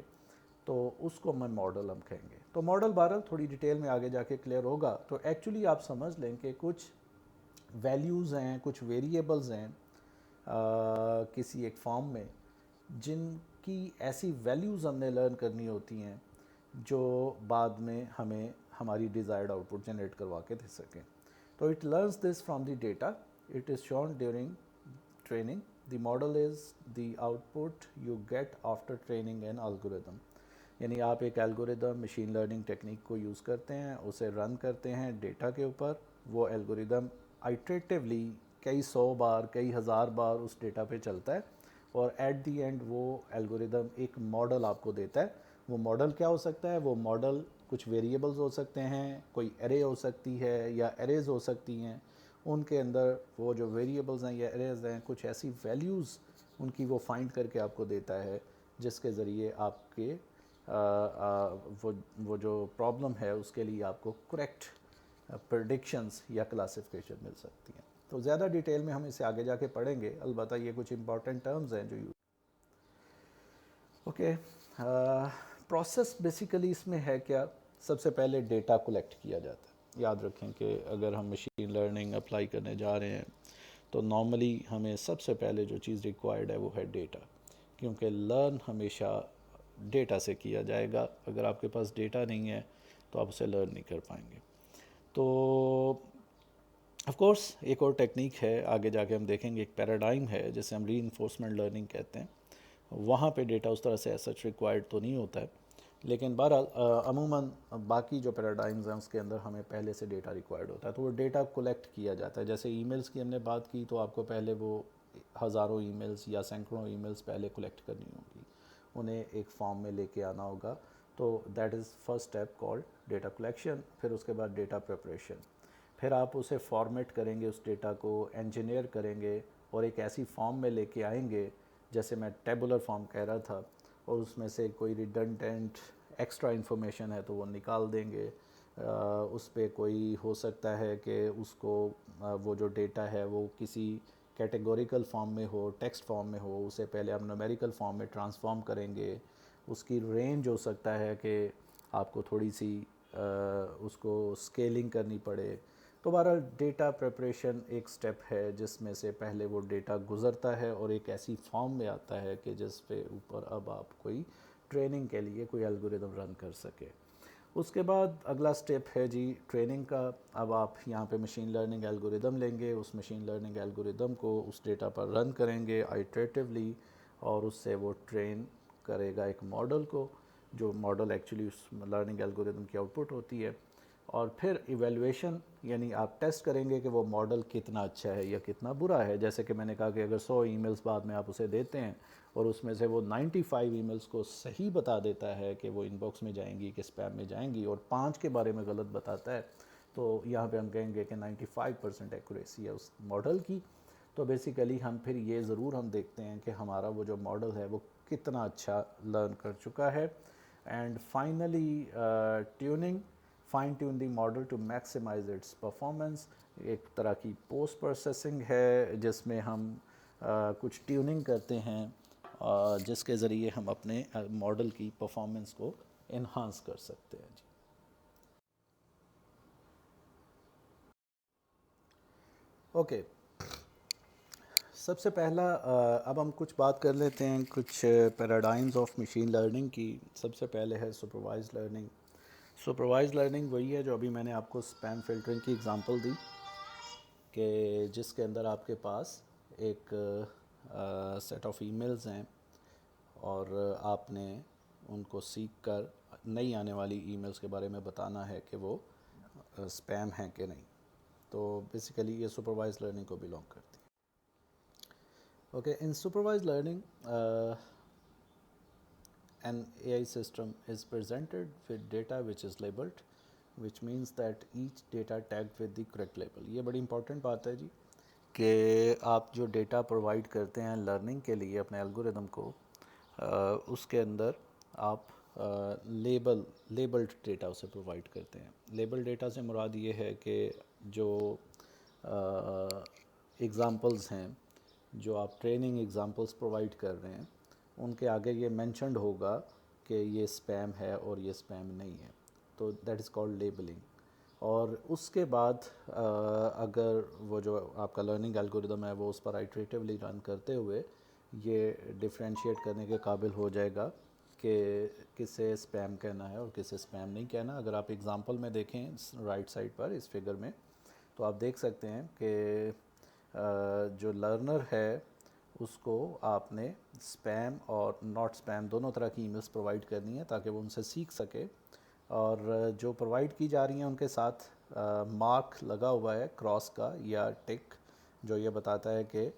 تو اس کو ماڈل ہم کہیں گے. تو ماڈل بہرحال تھوڑی ڈیٹیل میں آگے جا کے کلیئر ہوگا. تو ایکچولی آپ سمجھ لیں کہ کچھ ویلیوز ہیں، کچھ ویریبلز ہیں کسی ایک فارم میں، جن کی ایسی ویلیوز ہم نے لرن کرنی ہوتی ہیں جو بعد میں ہمیں ہماری ڈیزائرڈ آؤٹ پٹ جنریٹ کروا کے دے سکیں. تو it learns this from the data, it is shown during training. The model is the output you get after training an algorithm. یعنی آپ ایک الگوریدم مشین لرننگ ٹیکنیک کو use کرتے ہیں، اسے رن کرتے ہیں ڈیٹا کے اوپر. وہ الگوریدم آئٹریٹیولی کئی سو بار، کئی ہزار بار اس ڈیٹا پہ چلتا ہے، اور ایٹ دی اینڈ وہ الگوریدم ایک ماڈل آپ کو دیتا ہے. وہ ماڈل کیا ہو سکتا ہے؟ وہ ماڈل کچھ ویریبلز ہو سکتے ہیں، کوئی ایرے ہو سکتی ہے یا ایریز ہو سکتی ہیں. ان کے اندر وہ جو ویریبلز ہیں یا ایریز ہیں، کچھ ایسی ویلیوز ان کی وہ فائنڈ کر کے آپ کو دیتا ہے جس کے ذریعے آپ کے وہ جو پرابلم ہے اس کے لیے آپ کو کریکٹ پریڈکشنز یا کلاسیفیکیشن مل سکتی ہیں. تو زیادہ ڈیٹیل میں ہم اسے آگے جا کے پڑھیں گے، البتہ یہ کچھ امپورٹنٹ ٹرمز ہیں جو اوکے. پروسیس بیسیکلی اس میں ہے کیا؟ سب سے پہلے ڈیٹا کلیکٹ کیا جاتا ہے. یاد رکھیں کہ اگر ہم مشین لرننگ اپلائی کرنے جا رہے ہیں تو نارملی ہمیں سب سے پہلے جو چیز ریکوائرڈ ہے وہ ہے ڈیٹا، کیونکہ لرن ہمیشہ ڈیٹا سے کیا جائے گا. اگر آپ کے پاس ڈیٹا نہیں ہے تو آپ اسے لرن نہیں کر پائیں گے. تو آف کورس ایک اور ٹیکنیک ہے، آگے جا کے ہم دیکھیں گے، ایک پیراڈائم ہے جسے ہم ری انفورسمنٹ لرننگ کہتے ہیں. وہاں پہ ڈیٹا اس طرح سے سچ ریکوائرڈ تو نہیں ہوتا ہے، لیکن بہرحال عموماً باقی جو پیراڈائمز ہیں اس کے اندر ہمیں پہلے سے ڈیٹا ریکوائرڈ ہوتا ہے. تو وہ ڈیٹا کلیکٹ کیا جاتا ہے. جیسے ای میلز کی ہم نے بات کی تو آپ کو پہلے وہ ہزاروں ای میلز یا سینکڑوں ای میلز پہلے کلیکٹ کرنی ہوں گی، انہیں ایک فارم میں لے کے آنا ہوگا. تو that is first step called data collection. پھر اس کے بعد ڈیٹا پریپریشن. پھر آپ اسے فارمیٹ کریں گے، اس ڈیٹا کو انجینئر کریں گے اور ایک ایسی فارم میں لے کے آئیں گے جیسے میں ٹیبولر فارم کہہ رہا تھا، اور اس میں سے کوئی ریڈنڈنٹ ایکسٹرا انفارمیشن ہے تو وہ نکال دیں گے. اس پہ کوئی ہو سکتا ہے کہ اس کو وہ جو ڈیٹا ہے وہ کسی کیٹیگوریکل فارم میں ہو، ٹیکسٹ فارم میں ہو، اسے پہلے ہم نومیریکل فارم میں ٹرانسفارم کریں گے. اس کی رینج ہو سکتا ہے کہ آپ کو تھوڑی سی اس کو اسکیلنگ کرنی پڑے. تو بہرحال ڈیٹا پریپریشن ایک سٹیپ ہے جس میں سے پہلے وہ ڈیٹا گزرتا ہے اور ایک ایسی فارم میں آتا ہے کہ جس پہ اوپر اب آپ کوئی ٹریننگ کے لیے کوئی الگوریدم رن کر سکے. اس کے بعد اگلا سٹیپ ہے جی ٹریننگ کا. اب آپ یہاں پہ مشین لرننگ الگوریدم لیں گے, اس مشین لرننگ الگوریدم کو اس ڈیٹا پر رن کریں گے آئٹریٹیولی, اور اس سے وہ ٹرین کرے گا ایک ماڈل کو, جو ماڈل ایکچولی اس لرننگ الگوریدم کی آؤٹ پٹ ہوتی ہے. اور پھر ایویلویشن, یعنی آپ ٹیسٹ کریں گے کہ وہ ماڈل کتنا اچھا ہے یا کتنا برا ہے. جیسے کہ میں نے کہا کہ اگر 100 ای میلز بعد میں آپ اسے دیتے ہیں اور اس میں سے وہ 95 ای میلز کو صحیح بتا دیتا ہے کہ وہ ان باکس میں جائیں گی کہ اسپیم میں جائیں گی, اور 5 کے بارے میں غلط بتاتا ہے, تو یہاں پہ ہم کہیں گے کہ 95% ایکوریسی ہے اس ماڈل کی. تو بیسیکلی ہم پھر یہ ضرور ہم دیکھتے ہیں کہ ہمارا وہ جو ماڈل ہے وہ کتنا اچھا لرن کر چکا ہے. And finally tuning, fine tune the model to maximize its performance. ایک طرح کی پوسٹ پروسیسنگ ہے جس میں ہم کچھ ٹیوننگ کرتے ہیں جس کے ذریعے ہم اپنے ماڈل کی پرفارمنس کو انہانس کر سکتے ہیں جی. اوکے, سب سے پہلا اب ہم کچھ بات کر لیتے ہیں کچھ پیراڈائمز آف مشین لرننگ کی. سب سے پہلے ہے سپروائز لرننگ. سپروائز لرننگ وہی ہے جو ابھی میں نے آپ کو اسپیم فلٹرنگ کی اگزامپل دی, کہ جس کے اندر آپ کے پاس ایک سیٹ آف ای میلز ہیں اور آپ نے ان کو سیکھ کر نئی آنے والی ای میلز کے بارے میں بتانا ہے کہ وہ اسپیم ہیں کہ نہیں. تو بیسیکلی یہ سپروائز لرننگ کو بلانگ کرتی ہے. Okay, in supervise learning an AI system is presented with data which is labeled, which means that each data tagged with the correct label. یہ بڑی امپورٹنٹ بات ہے جی, کہ آپ جو ڈیٹا پرووائڈ کرتے ہیں لرننگ کے لیے اپنے الگوریدم کو, اس کے اندر آپ لیبلڈ ڈیٹا اسے پرووائڈ کرتے ہیں. لیبل ڈیٹا سے مراد یہ ہے کہ جو ایگزامپلز ہیں, جو آپ ٹریننگ ایگزامپلز پرووائڈ کر رہے ہیں, ان کے آگے یہ مینشنڈ ہوگا کہ یہ اسپیم ہے اور یہ اسپیم نہیں ہے. تو دیٹ از کالڈ لیبلنگ. اور اس کے بعد اگر وہ جو آپ کا لرننگ الگوریدم ہے وہ اس پر آئٹریٹیولی رن کرتے ہوئے یہ ڈفرینشیٹ کرنے کے قابل ہو جائے گا کہ کسے اسپیم کہنا ہے اور کسے اسپیم نہیں کہنا. اگر آپ ایگزامپل میں دیکھیں رائٹ سائڈ پر اس فگر میں, تو آپ دیکھ سکتے ہیں کہ جو لرنر ہے اس کو آپ نے اسپیم اور ناٹ اسپیم دونوں طرح کی ای میلس پرووائڈ کرنی ہے تاکہ وہ ان سے سیکھ سکے. اور جو پرووائڈ کی جا رہی ہیں ان کے ساتھ مارک لگا ہوا ہے کراس کا یا ٹک, جو یہ بتاتا ہے کہ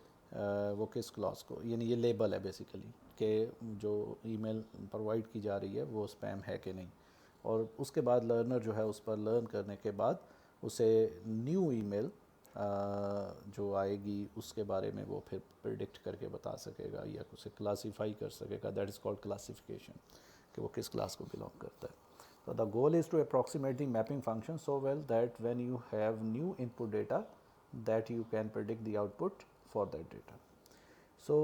وہ کس کلاس کو, یعنی یہ لیبل ہے بیسیکلی کہ جو ای میل پرووائڈ کی جا رہی ہے وہ اسپیم ہے کہ نہیں. اور اس کے بعد لرنر جو ہے اس پر لرن کرنے کے بعد اسے نیو ای میل جو آئے گی اس کے بارے میں وہ پھر پریڈکٹ کر کے بتا سکے گا یا اسے کلاسیفائی کر سکے گا. دیٹ از کالڈ کلاسیفیکیشن, کہ وہ کس کلاس کو بلانگ کرتا ہے. So the goal is to approximate the mapping function so well that when you have new input data that you can predict the output for that data. So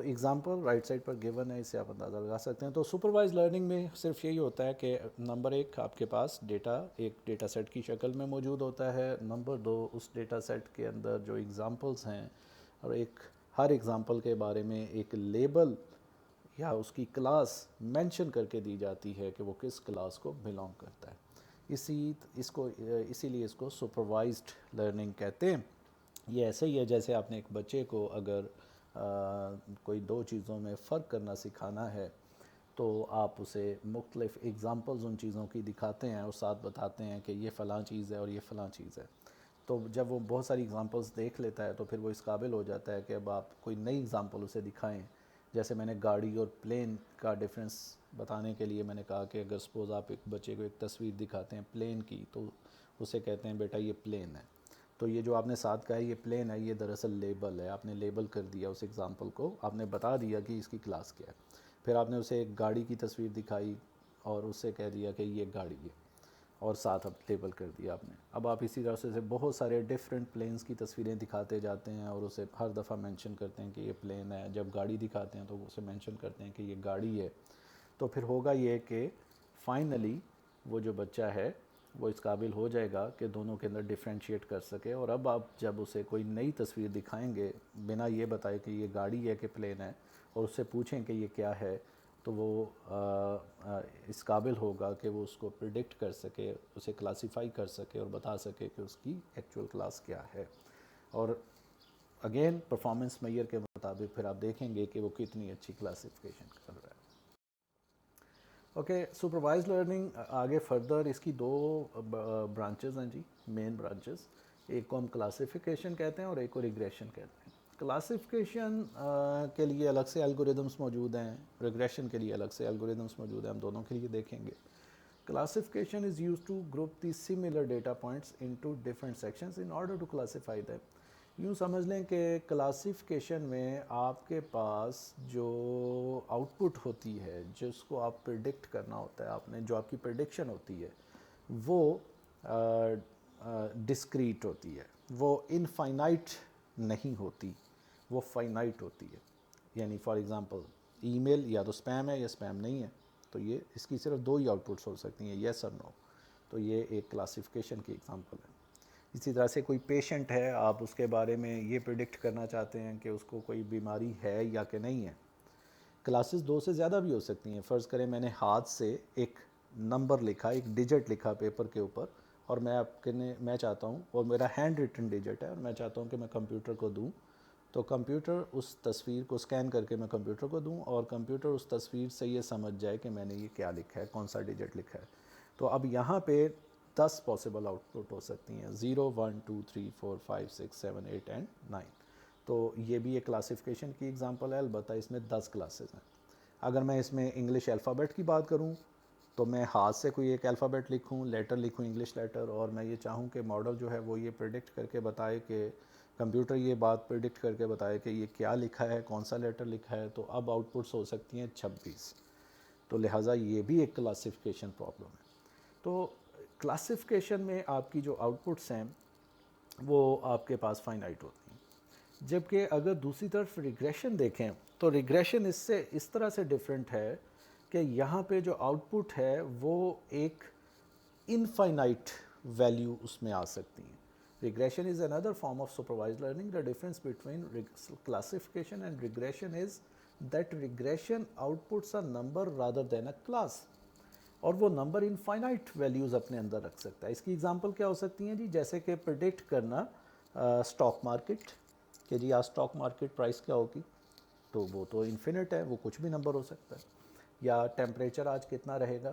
example right side per given ہے, اسے آپ اندازہ لگا سکتے ہیں. تو supervise learning میں صرف یہی ہوتا ہے کہ نمبر 1 آپ کے پاس ڈیٹا ایک ڈیٹا سیٹ کی شکل میں موجود ہوتا ہے. نمبر 2 اس ڈیٹا سیٹ کے اندر جو ایگزامپلس ہیں اور ہر ایگزامپل کے بارے میں ایک لیبل یا اس کی کلاس مینشن کر کے دی جاتی ہے کہ وہ کس کلاس کو بلانگ کرتا ہے. اسی لیے اس کو سپروائزڈ لرننگ کہتے ہیں. یہ ایسے ہی ہے جیسے آپ نے ایک بچے کو اگر کوئی 2 چیزوں میں فرق کرنا سکھانا ہے تو آپ اسے مختلف ایگزامپلز ان چیزوں کی دکھاتے ہیں اور ساتھ بتاتے ہیں کہ یہ فلاں چیز ہے اور یہ فلاں چیز ہے. تو جب وہ بہت ساری ایگزامپلز دیکھ لیتا ہے تو پھر وہ اس قابل ہو جاتا ہے کہ اب آپ کوئی نئی ایگزامپل اسے دکھائیں. جیسے میں نے گاڑی اور پلین کا ڈفرینس بتانے کے لیے میں نے کہا کہ اگر سپوز آپ ایک بچے کو ایک تصویر دکھاتے ہیں پلین کی تو اسے کہتے ہیں بیٹا یہ پلین ہے. تو یہ جو آپ نے ساتھ کہا ہے یہ پلین ہے, یہ دراصل لیبل ہے. آپ نے لیبل کر دیا اس ایگزامپل کو, آپ نے بتا دیا کہ اس کی کلاس کیا ہے. پھر آپ نے اسے ایک گاڑی کی تصویر دکھائی اور اسے کہہ دیا کہ یہ گاڑی ہے اور ساتھ اب لیبل کر دیا آپ نے. اب آپ اسی طرح سے بہت سارے ڈفرینٹ پلینس کی تصویریں دکھاتے جاتے ہیں اور اسے ہر دفعہ مینشن کرتے ہیں کہ یہ پلین ہے. جب گاڑی دکھاتے ہیں تو اسے مینشن کرتے ہیں کہ یہ گاڑی ہے. تو پھر ہوگا یہ کہ فائنلی وہ جو بچہ ہے وہ اس قابل ہو جائے گا کہ دونوں کے اندر ڈفرینشیٹ کر سکے. اور اب آپ جب اسے کوئی نئی تصویر دکھائیں گے بنا یہ بتائے کہ یہ گاڑی ہے کہ پلین ہے اور اس سے پوچھیں کہ یہ کیا ہے, تو وہ اس قابل ہوگا کہ وہ اس کو پریڈکٹ کر سکے، اسے کلاسیفائی کر سکے اور بتا سکے کہ اس کی ایکچول کلاس کیا ہے. اور اگین پرفارمنس معیار کے مطابق پھر آپ دیکھیں گے کہ وہ کتنی اچھی کلاسیفیکیشن کر رہا ہے. اوکے، سپروائز لرننگ آگے فردر اس کی 2 برانچز ہیں جی، مین برانچز. ایک کو ہم کلاسیفیکیشن کہتے ہیں اور ایک کو ریگریشن کہتے ہیں. کلاسیفیکیشن کے لیے الگ سے الگوریدمس موجود ہیں، ریگریشن کے لیے الگ سے الگوریدمس موجود ہیں، ہم دونوں کے لیے دیکھیں گے. Classification is used to group the similar data points into different sections in order to classify them. یوں سمجھ لیں کہ کلاسیفیکیشن میں آپ کے پاس جو آؤٹ پٹ ہوتی ہے، جس کو آپ پریڈکٹ کرنا ہوتا ہے، آپ نے جو آپ کی پریڈکشن ہوتی ہے وہ ڈسکریٹ ہوتی ہے، وہ انفائنائٹ نہیں ہوتی، وہ فائنائٹ ہوتی ہے. یعنی فار ایگزامپل ای میل یا تو سپیم ہے یا سپیم نہیں ہے، تو یہ اس کی صرف 2 ہی آؤٹ پٹس ہو سکتی ہیں، یس اور نو. تو یہ ایک کلاسیفیکیشن کی ایگزامپل ہے. اسی طرح سے کوئی پیشنٹ ہے، آپ اس کے بارے میں یہ پریڈکٹ کرنا چاہتے ہیں کہ اس کو کوئی بیماری ہے یا کہ نہیں ہے. کلاسز 2 سے زیادہ بھی ہو سکتی ہیں. فرض کریں میں نے ہاتھ سے ایک نمبر لکھا، ایک ڈیجٹ لکھا پیپر کے اوپر، اور میں چاہتا ہوں، اور میرا ہینڈ ریٹن ڈیجٹ ہے اور میں چاہتا ہوں کہ میں کمپیوٹر کو دوں، تو کمپیوٹر اس تصویر کو اسکین کر کے میں کمپیوٹر کو دوں اور کمپیوٹر اس تصویر سے یہ سمجھ جائے کہ میں نے یہ کیا لکھا ہے، کون سا ڈیجٹ لکھا ہے. تو اب یہاں پہ 10 پاسبل آؤٹ پٹ ہو سکتی ہیں، 0 1 2 3 4 5 6 7 8 اینڈ 9. تو یہ بھی ایک کلاسیفیکیشن کی ایگزامپل ہے، البتہ اس میں 10 کلاسز ہیں. اگر میں اس میں انگلش الفابیٹ کی بات کروں تو میں ہاتھ سے کوئی ایک الفابیٹ لکھوں، لیٹر لکھوں انگلش لیٹر، اور میں یہ چاہوں کہ ماڈل جو ہے وہ یہ پریڈکٹ کر کے بتائے کہ کمپیوٹر یہ بات پریڈکٹ کر کے بتائے کہ یہ کیا لکھا ہے، کون سا لیٹر لکھا ہے، تو اب آؤٹ پٹس ہو سکتی ہیں 26. تو لہٰذا یہ بھی ایک کلاسیفیکیشن پرابلم ہے. تو کلاسیفیکیشن میں آپ کی جو آؤٹ پٹس ہیں وہ آپ کے پاس فائنائٹ ہوتی ہیں. جبکہ اگر دوسری طرف ریگریشن دیکھیں تو ریگریشن اس سے اس طرح سے ڈیفرنٹ ہے کہ یہاں پہ جو آؤٹ پٹ ہے وہ ایک انفائنائٹ ویلیو اس میں آ سکتی ہیں. Regression is another form of supervised learning. The difference between classification and regression is that regression outputs a number rather than a class. اور وہ نمبر انفائنائٹ ویلیوز اپنے اندر رکھ سکتا ہے. اس کی ایگزامپل کیا ہو سکتی ہیں جی؟ جیسے کہ پریڈکٹ کرنا اسٹاک مارکیٹ، کہ جی آج اسٹاک مارکیٹ پرائس کیا ہوگی، تو وہ تو انفینٹ ہے، وہ کچھ بھی نمبر ہو سکتا ہے. یا ٹیمپریچر آج کتنا رہے گا،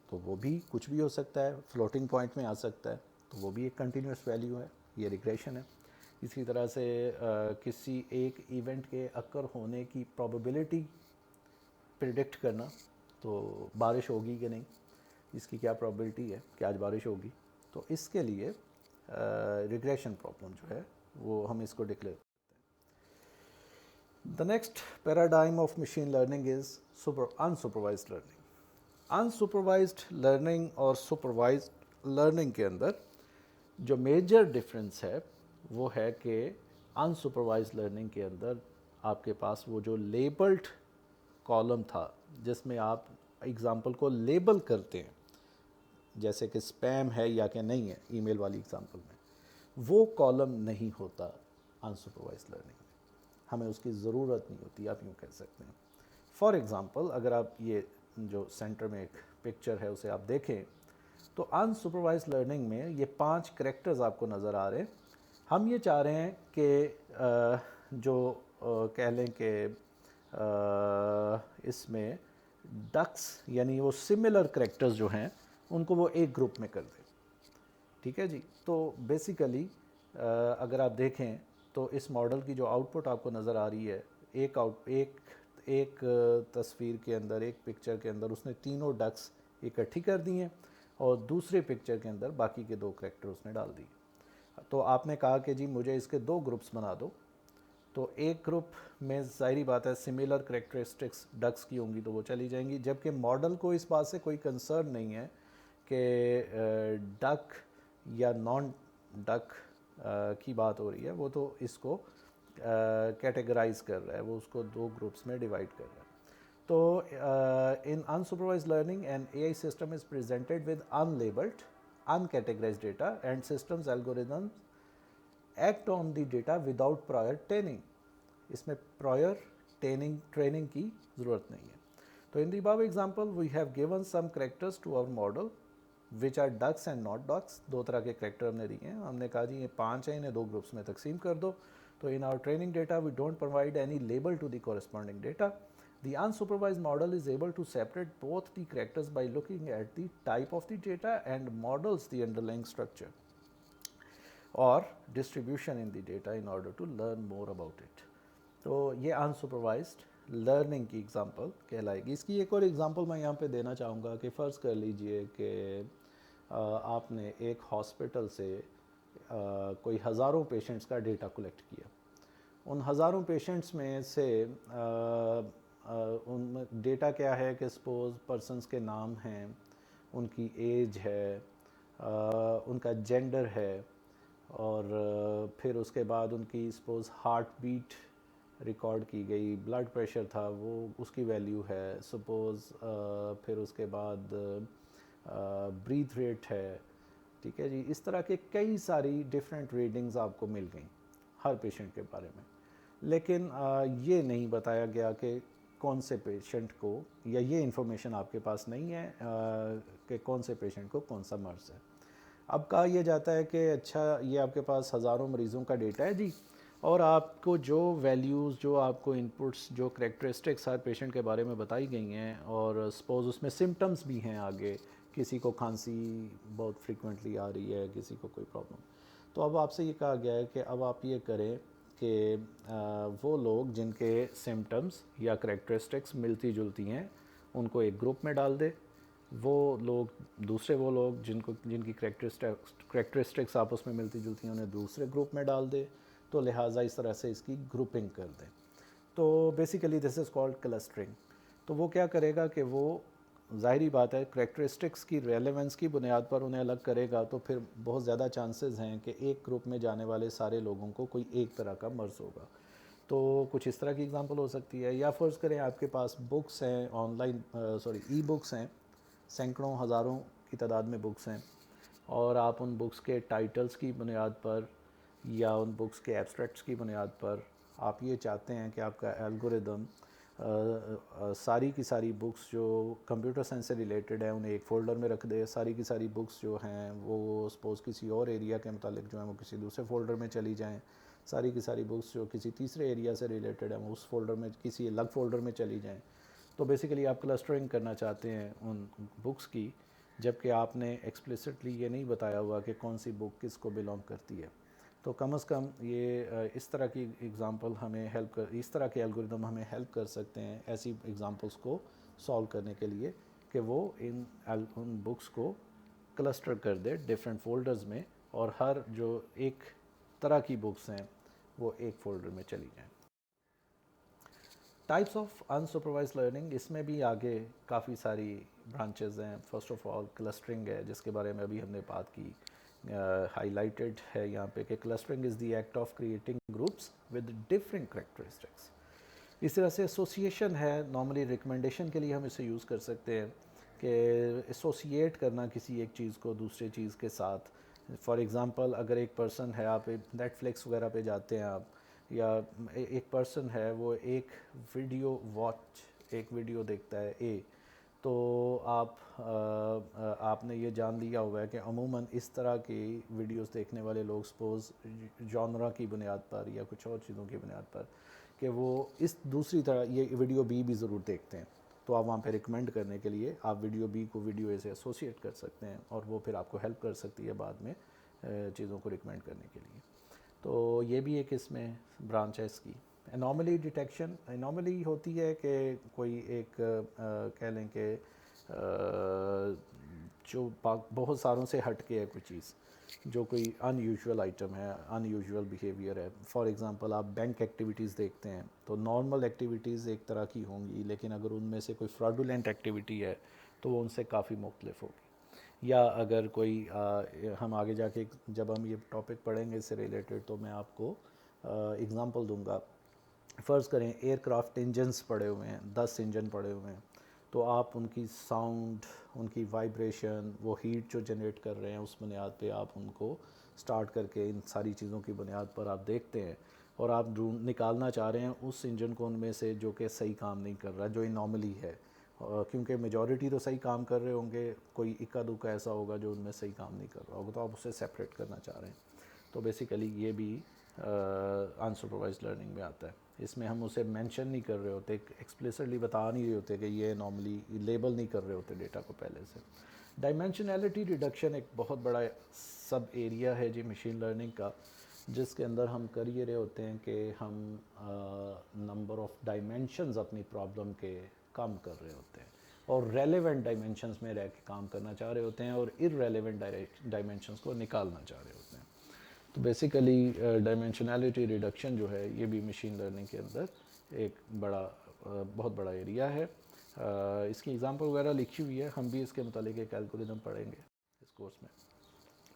تو وہ بھی کچھ بھی ہو سکتا ہے، فلوٹنگ پوائنٹ میں آ سکتا ہے، تو وہ بھی ایک کنٹینیوس ویلیو ہے، یہ ریگریشن ہے. اسی طرح سے کسی ایک ایونٹ کے اکر ہونے کی پروبیبلٹی پریڈکٹ کرنا، تو بارش ہوگی کہ نہیں، اس کی کیا پروبیبلٹی ہے کہ آج بارش ہوگی، تو اس کے لیے ریگریشن پرابلم جو ہے وہ ہم اس کو ڈکلیئر کرتے ہیں. The next paradigm of machine learning is unsupervised learning. Unsupervised learning اور سپروائزڈ لرننگ کے اندر جو میجر ڈفرینس ہے وہ ہے کہ انسپروائزڈ لرننگ کے اندر آپ کے پاس وہ جو لیبلڈ کالم تھا جس میں آپ ایگزامپل کو لیبل کرتے ہیں، جیسے کہ سپیم ہے یا کہ نہیں ہے ای میل والی ایگزامپل میں، وہ کالم نہیں ہوتا انسپروائزڈ لرننگ میں. ہمیں اس کی ضرورت نہیں ہوتی، آپ یوں کہہ سکتے ہیں. فار ایگزامپل اگر آپ یہ جو سینٹر میں ایک پکچر ہے اسے آپ دیکھیں تو انسپروائزڈ لرننگ میں یہ 5 کریکٹرز آپ کو نظر آ رہے ہیں. ہم یہ چاہ رہے ہیں کہ جو کہہ لیں کہ اس میں ڈکس یعنی وہ سملر کریکٹرز جو ہیں ان کو وہ ایک گروپ میں کر دیں. ٹھیک ہے جی. تو بیسیکلی اگر آپ دیکھیں تو اس ماڈل کی جو آؤٹ پٹ آپ کو نظر آ رہی ہے، ایک تصویر کے اندر، ایک پکچر کے اندر اس نے تینوں ڈکس اکٹھی کر دی ہیں اور دوسرے پکچر کے اندر باقی کے 2 کریکٹر اس نے ڈال دی. تو آپ نے کہا کہ جی مجھے اس کے 2 گروپس بنا دو. تو ایک گروپ میں ظاہری بات ہے سملر کریکٹرسٹکس ڈکس کی ہوں گی تو وہ چلی جائیں گی، جبکہ ماڈل کو اس بات سے کوئی کنسرن نہیں ہے کہ ڈک یا نان ڈک کی بات ہو رہی ہے، وہ تو اس کو کیٹیگرائز کر رہا ہے، وہ اس کو 2 گروپس میں ڈیوائڈ کر رہا ہے. تو ان unsupervised learning an AI system is presented with unlabeled, uncategorized data and systems algorithms act on the data without prior training. اس میں prior training کی ضرورت نہیں ہے. تو in the above example we have given some characters to our model which are ducks and not ducks. دو طرح کے character ہم نے دیے ہیں. ہم نے کہا جی یہ 5 ہیں, انہیں 2 گروپس میں تقسیم کر دو. تو in our training data we don't provide any label to the corresponding data. The unsupervised model is able to separate both the characters by looking at the type of the data and models the underlying structure or distribution in the data in order to learn more about it. تو یہ انسپروائزڈ learning کی example کہلائے گی. اس کی ایک اور example میں یہاں پہ دینا چاہوں گا کہ فرض کر لیجئے کہ آپ نے ایک ہاسپٹل سے کوئی ہزاروں پیشنٹس کا ڈیٹا کلیکٹ کیا. ان ہزاروں پیشنٹس میں سے ان ڈیٹا کیا ہے کہ سپوز پرسنس کے نام ہیں, ان کی ایج ہے, ان کا جینڈر ہے, اور پھر اس کے بعد ان کی سپوز ہارٹ بیٹ ریکارڈ کی گئی, بلڈ پریشر تھا وہ اس کی ویلیو ہے سپوز, پھر اس کے بعد بریتھ ریٹ ہے. ٹھیک ہے جی, اس طرح کے کئی ساری ڈفرینٹ ریڈنگز آپ کو مل گئیں ہر پیشنٹ کے بارے میں, لیکن یہ نہیں بتایا گیا کہ کون سے پیشنٹ کو, یا یہ انفارمیشن آپ کے پاس نہیں ہے کہ کون سے پیشنٹ کو کون سا مرض ہے. اب کہا یہ جاتا ہے کہ اچھا یہ آپ کے پاس ہزاروں مریضوں کا ڈیٹا ہے جی, اور آپ کو جو ویلیوز, جو آپ کو انپٹس, جو کریکٹرسٹکس ہر پیشنٹ کے بارے میں بتائی گئی ہیں, اور سپوز اس میں سمٹمز بھی ہیں آگے, کسی کو کھانسی بہت فریکوینٹلی آ رہی ہے, کسی کو کوئی پرابلم. تو اب آپ سے یہ کہا گیا ہے کہ اب آپ یہ کریں کہ وہ لوگ جن کے سمٹمز یا کریکٹرسٹکس ملتی جلتی ہیں ان کو ایک گروپ میں ڈال دے, وہ لوگ جن کی کریکٹرسٹکس آپس میں ملتی جلتی ہیں انہیں دوسرے گروپ میں ڈال دے. تو لہٰذا اس طرح سے اس کی گروپنگ کر دیں. تو basically this is called clustering. تو وہ کیا کرے گا کہ وہ ظاہری بات ہے کریکٹرسٹکس کی ریلیونس کی بنیاد پر انہیں الگ کرے گا, تو پھر بہت زیادہ چانسز ہیں کہ ایک گروپ میں جانے والے سارے لوگوں کو کوئی ایک طرح کا مرض ہوگا. تو کچھ اس طرح کی اگزامپل ہو سکتی ہے. یا فرض کریں آپ کے پاس بکس ہیں آن لائن, ای بکس ہیں, سینکڑوں ہزاروں کی تعداد میں بکس ہیں, اور آپ ان بکس کے ٹائٹلز کی بنیاد پر یا ان بکس کے ایبسٹریکٹس کی بنیاد پر آپ یہ چاہتے ہیں کہ آپ کا الگوریدم ساری کی ساری بکس جو کمپیوٹر سائنس سے ریلیٹڈ ہیں انہیں ایک فولڈر میں رکھ دے, ساری کی ساری بکس جو ہیں وہ سپوز کسی اور ایریا کے متعلق جو ہیں وہ کسی دوسرے فولڈر میں چلی جائیں, ساری کی ساری بکس جو کسی تیسرے ایریا سے ریلیٹڈ ہیں وہ اس فولڈر میں کسی الگ فولڈر میں چلی جائیں. تو بیسیکلی آپ کلسٹرنگ کرنا چاہتے ہیں ان بکس کی, جبکہ آپ نے ایکسپلیسٹلی یہ نہیں بتایا ہوا کہ کون سی بک کس کو بلانگ کرتی ہے. تو کم از کم یہ اس طرح کی ایگزامپل ہمیں اس طرح کے الگوریدم ہمیں ہیلپ کر سکتے ہیں ایسی ایگزامپلس کو سالو کرنے کے لیے کہ وہ ان بکس کو کلسٹر کر دے ڈفرینٹ فولڈرز میں, اور ہر جو ایک طرح کی بکس ہیں وہ ایک فولڈر میں چلی جائیں. ٹائپس آف انسپروائز لرننگ, اس میں بھی آگے کافی ساری برانچز ہیں. فرسٹ آف آل کلسٹرنگ ہے جس کے بارے میں ابھی ہم نے بات کی, ہائی لائٹڈ ہے یہاں پہ کہ clustering is the act of creating groups with different characteristics. اس طرح سے ایسوسیشن ہے, نارملی ریکمنڈیشن کے لیے ہم اسے یوز کر سکتے ہیں کہ ایسوسیٹ کرنا کسی ایک چیز کو دوسرے چیز کے ساتھ. فار ایگزامپل اگر ایک پرسن ہے, آپ نیٹ فلکس وغیرہ پہ جاتے ہیں آپ, یا ایک پرسن ہے وہ ایک ویڈیو دیکھتا ہے اے, تو آپ نے یہ جان لیا ہوا ہے کہ عموماً اس طرح کی ویڈیوز دیکھنے والے لوگ سپوز جانرا کی بنیاد پر یا کچھ اور چیزوں کی بنیاد پر کہ وہ اس دوسری طرح یہ ویڈیو بی بھی ضرور دیکھتے ہیں. تو آپ وہاں پہ ریکمینڈ کرنے کے لیے آپ ویڈیو بی کو ویڈیو اے سے ایسوسیٹ کر سکتے ہیں, اور وہ پھر آپ کو ہیلپ کر سکتی ہے بعد میں چیزوں کو ریکمینڈ کرنے کے لیے. تو یہ بھی ایک اس میں برانچ ہے اس کی. انوملی ڈیٹیکشن, انوملی ہوتی ہے کہ کوئی ایک کہہ لیں کہ جو بہت ساروں سے ہٹ کے ہے کوئی چیز, جو کوئی ان یوزول آئٹم ہے, ان یوزول بیہیویئر ہے. فار ایگزامپل آپ بینک ایکٹیویٹیز دیکھتے ہیں تو نارمل ایکٹیویٹیز ایک طرح کی ہوں گی, لیکن اگر ان میں سے کوئی فراڈولینٹ ایکٹیویٹی ہے تو وہ ان سے کافی مختلف ہوگی. یا اگر کوئی ہم آگے جا کے جب ہم یہ ٹاپک پڑھیں گے اس سے ریلیٹڈ تو میں آپ کو اگزامپل دوں گا. فرض کریں ایئر کرافٹ انجنس پڑے ہوئے ہیں, 10 انجن پڑے ہوئے ہیں, تو آپ ان کی ساؤنڈ, ان کی وائبریشن, وہ ہیٹ جو جنریٹ کر رہے ہیں اس بنیاد پہ آپ ان کو سٹارٹ کر کے ان ساری چیزوں کی بنیاد پر آپ دیکھتے ہیں, اور آپ نکالنا چاہ رہے ہیں اس انجن کو ان میں سے جو کہ صحیح کام نہیں کر رہا, جو انوملی ہے, کیونکہ میجورٹی تو صحیح کام کر رہے ہوں گے, کوئی اکا دکا ایسا ہوگا جو ان میں صحیح کام نہیں کر رہا ہوگا, تو آپ اسے سیپریٹ کرنا چاہ رہے ہیں. تو بیسیکلی یہ بھی انسپروائزڈ لرننگ میں آتا ہے. اس میں ہم اسے مینشن نہیں کر رہے ہوتے, ایکسپلیسٹلی بتا نہیں رہے ہوتے کہ یہ نارملی لیبل نہیں کر رہے ہوتے ڈیٹا کو پہلے سے. ڈائمینشنلٹی ریڈکشن ایک بہت بڑا سب ایریا ہے جی مشین لرننگ کا, جس کے اندر ہم کر یہ رہے ہوتے ہیں کہ ہم نمبر آف ڈائمینشنز اپنی پرابلم کے کم کر رہے ہوتے ہیں, اور ریلیونٹ ڈائمینشنز میں رہ کے کام کرنا چاہ رہے ہوتے ہیں, اور ارریلیونٹ ڈائمینشنز کو نکالنا چاہ رہے ہوتے ہیں. تو بیسیکلی ڈائمینشنلٹی ریڈکشن جو ہے یہ بھی مشین لرننگ کے اندر ایک بہت بڑا ایریا ہے. اس کی ایگزامپل وغیرہ لکھی ہوئی ہے, ہم بھی اس کے متعلق ایک الگورتھم پڑھیں گے اس کورس میں.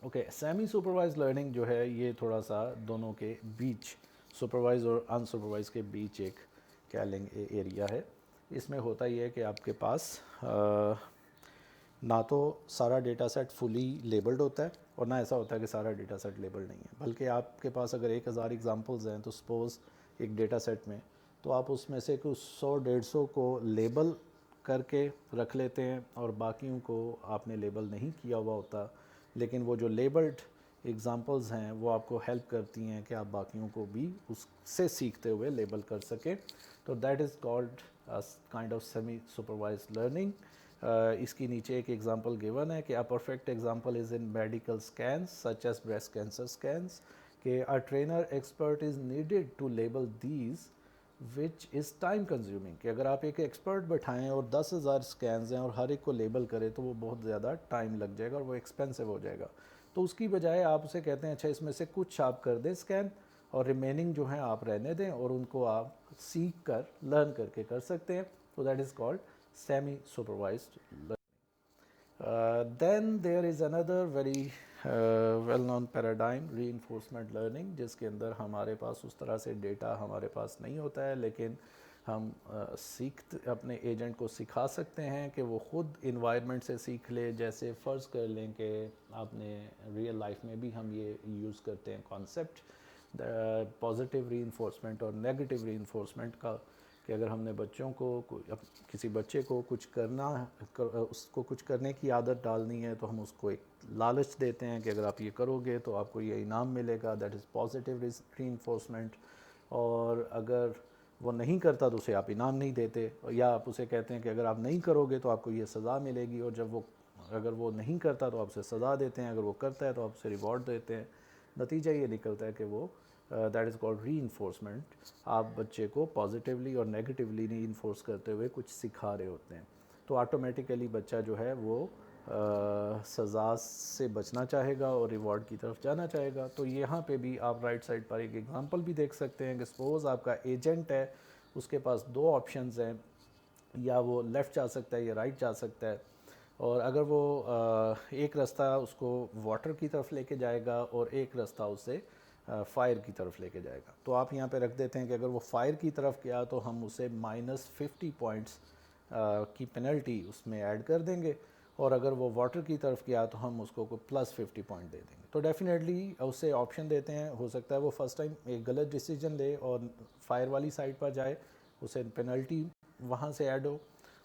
اوکے, سیمی سپروائز لرننگ جو ہے یہ تھوڑا سا دونوں کے بیچ, سپروائز اور ان سپروائز کے بیچ ایک کیا لیں گے ایریا ہے. اس میں ہوتا یہ ہے کہ آپ کے پاس نہ تو سارا ڈیٹا سیٹ فلی لیبلڈ ہوتا ہے, اور نہ ایسا ہوتا ہے کہ سارا ڈیٹا سیٹ لیبل نہیں ہے, بلکہ آپ کے پاس اگر 1000 ایگزامپلز ہیں تو سپوز ایک ڈیٹا سیٹ میں, تو آپ اس میں سے کچھ 100-150 کو لیبل کر کے رکھ لیتے ہیں, اور باقیوں کو آپ نے لیبل نہیں کیا ہوا ہوتا, لیکن وہ جو لیبلڈ ایگزامپلز ہیں وہ آپ کو ہیلپ کرتی ہیں کہ آپ باقیوں کو بھی اس سے سیکھتے ہوئے لیبل کر سکیں. تو that is called kind of semi supervised learning. اس کی نیچے ایک ایگزامپل گیون ہے کہ a perfect example is in medical scans such as breast cancer scans, کہ a trainer expert is needed to label these which is time consuming, کہ اگر آپ ایک ایکسپرٹ بٹھائیں اور 10,000 اسکینز ہیں اور ہر ایک کو لیبل کرے تو وہ بہت زیادہ ٹائم لگ جائے گا اور وہ ایکسپینسو ہو جائے گا. تو اس کی بجائے آپ اسے کہتے ہیں اچھا اس میں سے کچھ آپ کر دیں اسکین, اور ریمیننگ جو ہیں آپ رہنے دیں, اور ان کو آپ سیکھ کر لرن کر کے کر سکتے ہیں. تو that is called semi supervised learning. Then there is another very well-known paradigm, reinforcement learning, جس کے اندر ہمارے پاس اس طرح سے ڈیٹا ہمارے پاس نہیں ہوتا ہے, لیکن ہم اپنے ایجنٹ کو سکھا سکتے ہیں کہ وہ خود انوائرمنٹ سے سیکھ لے. جیسے فرض کر لیں کہ آپ نے ریئل لائف میں بھی ہم یہ یوز کرتے ہیں کانسیپٹ پازیٹیو ری انفورسمنٹ اور نیگیٹو ری انفورسمنٹ کا, کہ اگر ہم نے بچوں کو کسی بچے کو کچھ اس کو کچھ کرنے کی عادت ڈالنی ہے, تو ہم اس کو ایک لالچ دیتے ہیں کہ اگر آپ یہ کرو گے تو آپ کو یہ انعام ملے گا, that is positive reinforcement. اور اگر وہ نہیں کرتا تو اسے آپ انعام نہیں دیتے, یا آپ اسے کہتے ہیں کہ اگر آپ نہیں کرو گے تو آپ کو یہ سزا ملے گی, اور اگر وہ نہیں کرتا تو آپ اسے سزا دیتے ہیں, اگر وہ کرتا ہے تو آپ اسے ریوارڈ دیتے ہیں. نتیجہ یہ نکلتا ہے کہ وہ that is called reinforcement. آپ بچے کو پازیٹیولی اور نیگیٹیولی ری انفورس کرتے ہوئے کچھ سکھا رہے ہوتے ہیں, تو آٹومیٹیکلی بچہ جو ہے وہ سزا سے بچنا چاہے گا اور ریوارڈ کی طرف جانا چاہے گا. تو یہاں پہ بھی آپ رائٹ سائڈ پر ایک ایگزامپل بھی دیکھ سکتے ہیں کہ سپوز آپ کا ایجنٹ ہے, اس کے پاس 2 آپشنز ہیں, یا وہ لیفٹ جا سکتا ہے یا رائٹ جا سکتا ہے, اور اگر وہ ایک رستہ اس کو واٹر کی طرف لے کے جائے گا اور ایک رستہ اسے فائر کی طرف لے کے جائے گا, تو آپ یہاں پہ رکھ دیتے ہیں کہ اگر وہ فائر کی طرف گیا تو ہم اسے -50 پوائنٹس کی پینلٹی اس میں ایڈ کر دیں گے, اور اگر وہ واٹر کی طرف گیا تو ہم اس کو +50 پوائنٹ دے دیں گے. تو ڈیفینیٹلی اسے آپشن دیتے ہیں, ہو سکتا ہے وہ فرسٹ ٹائم ایک غلط ڈیسیجن لے اور فائر والی سائڈ پر جائے, اسے پینلٹی وہاں سے ایڈ ہو,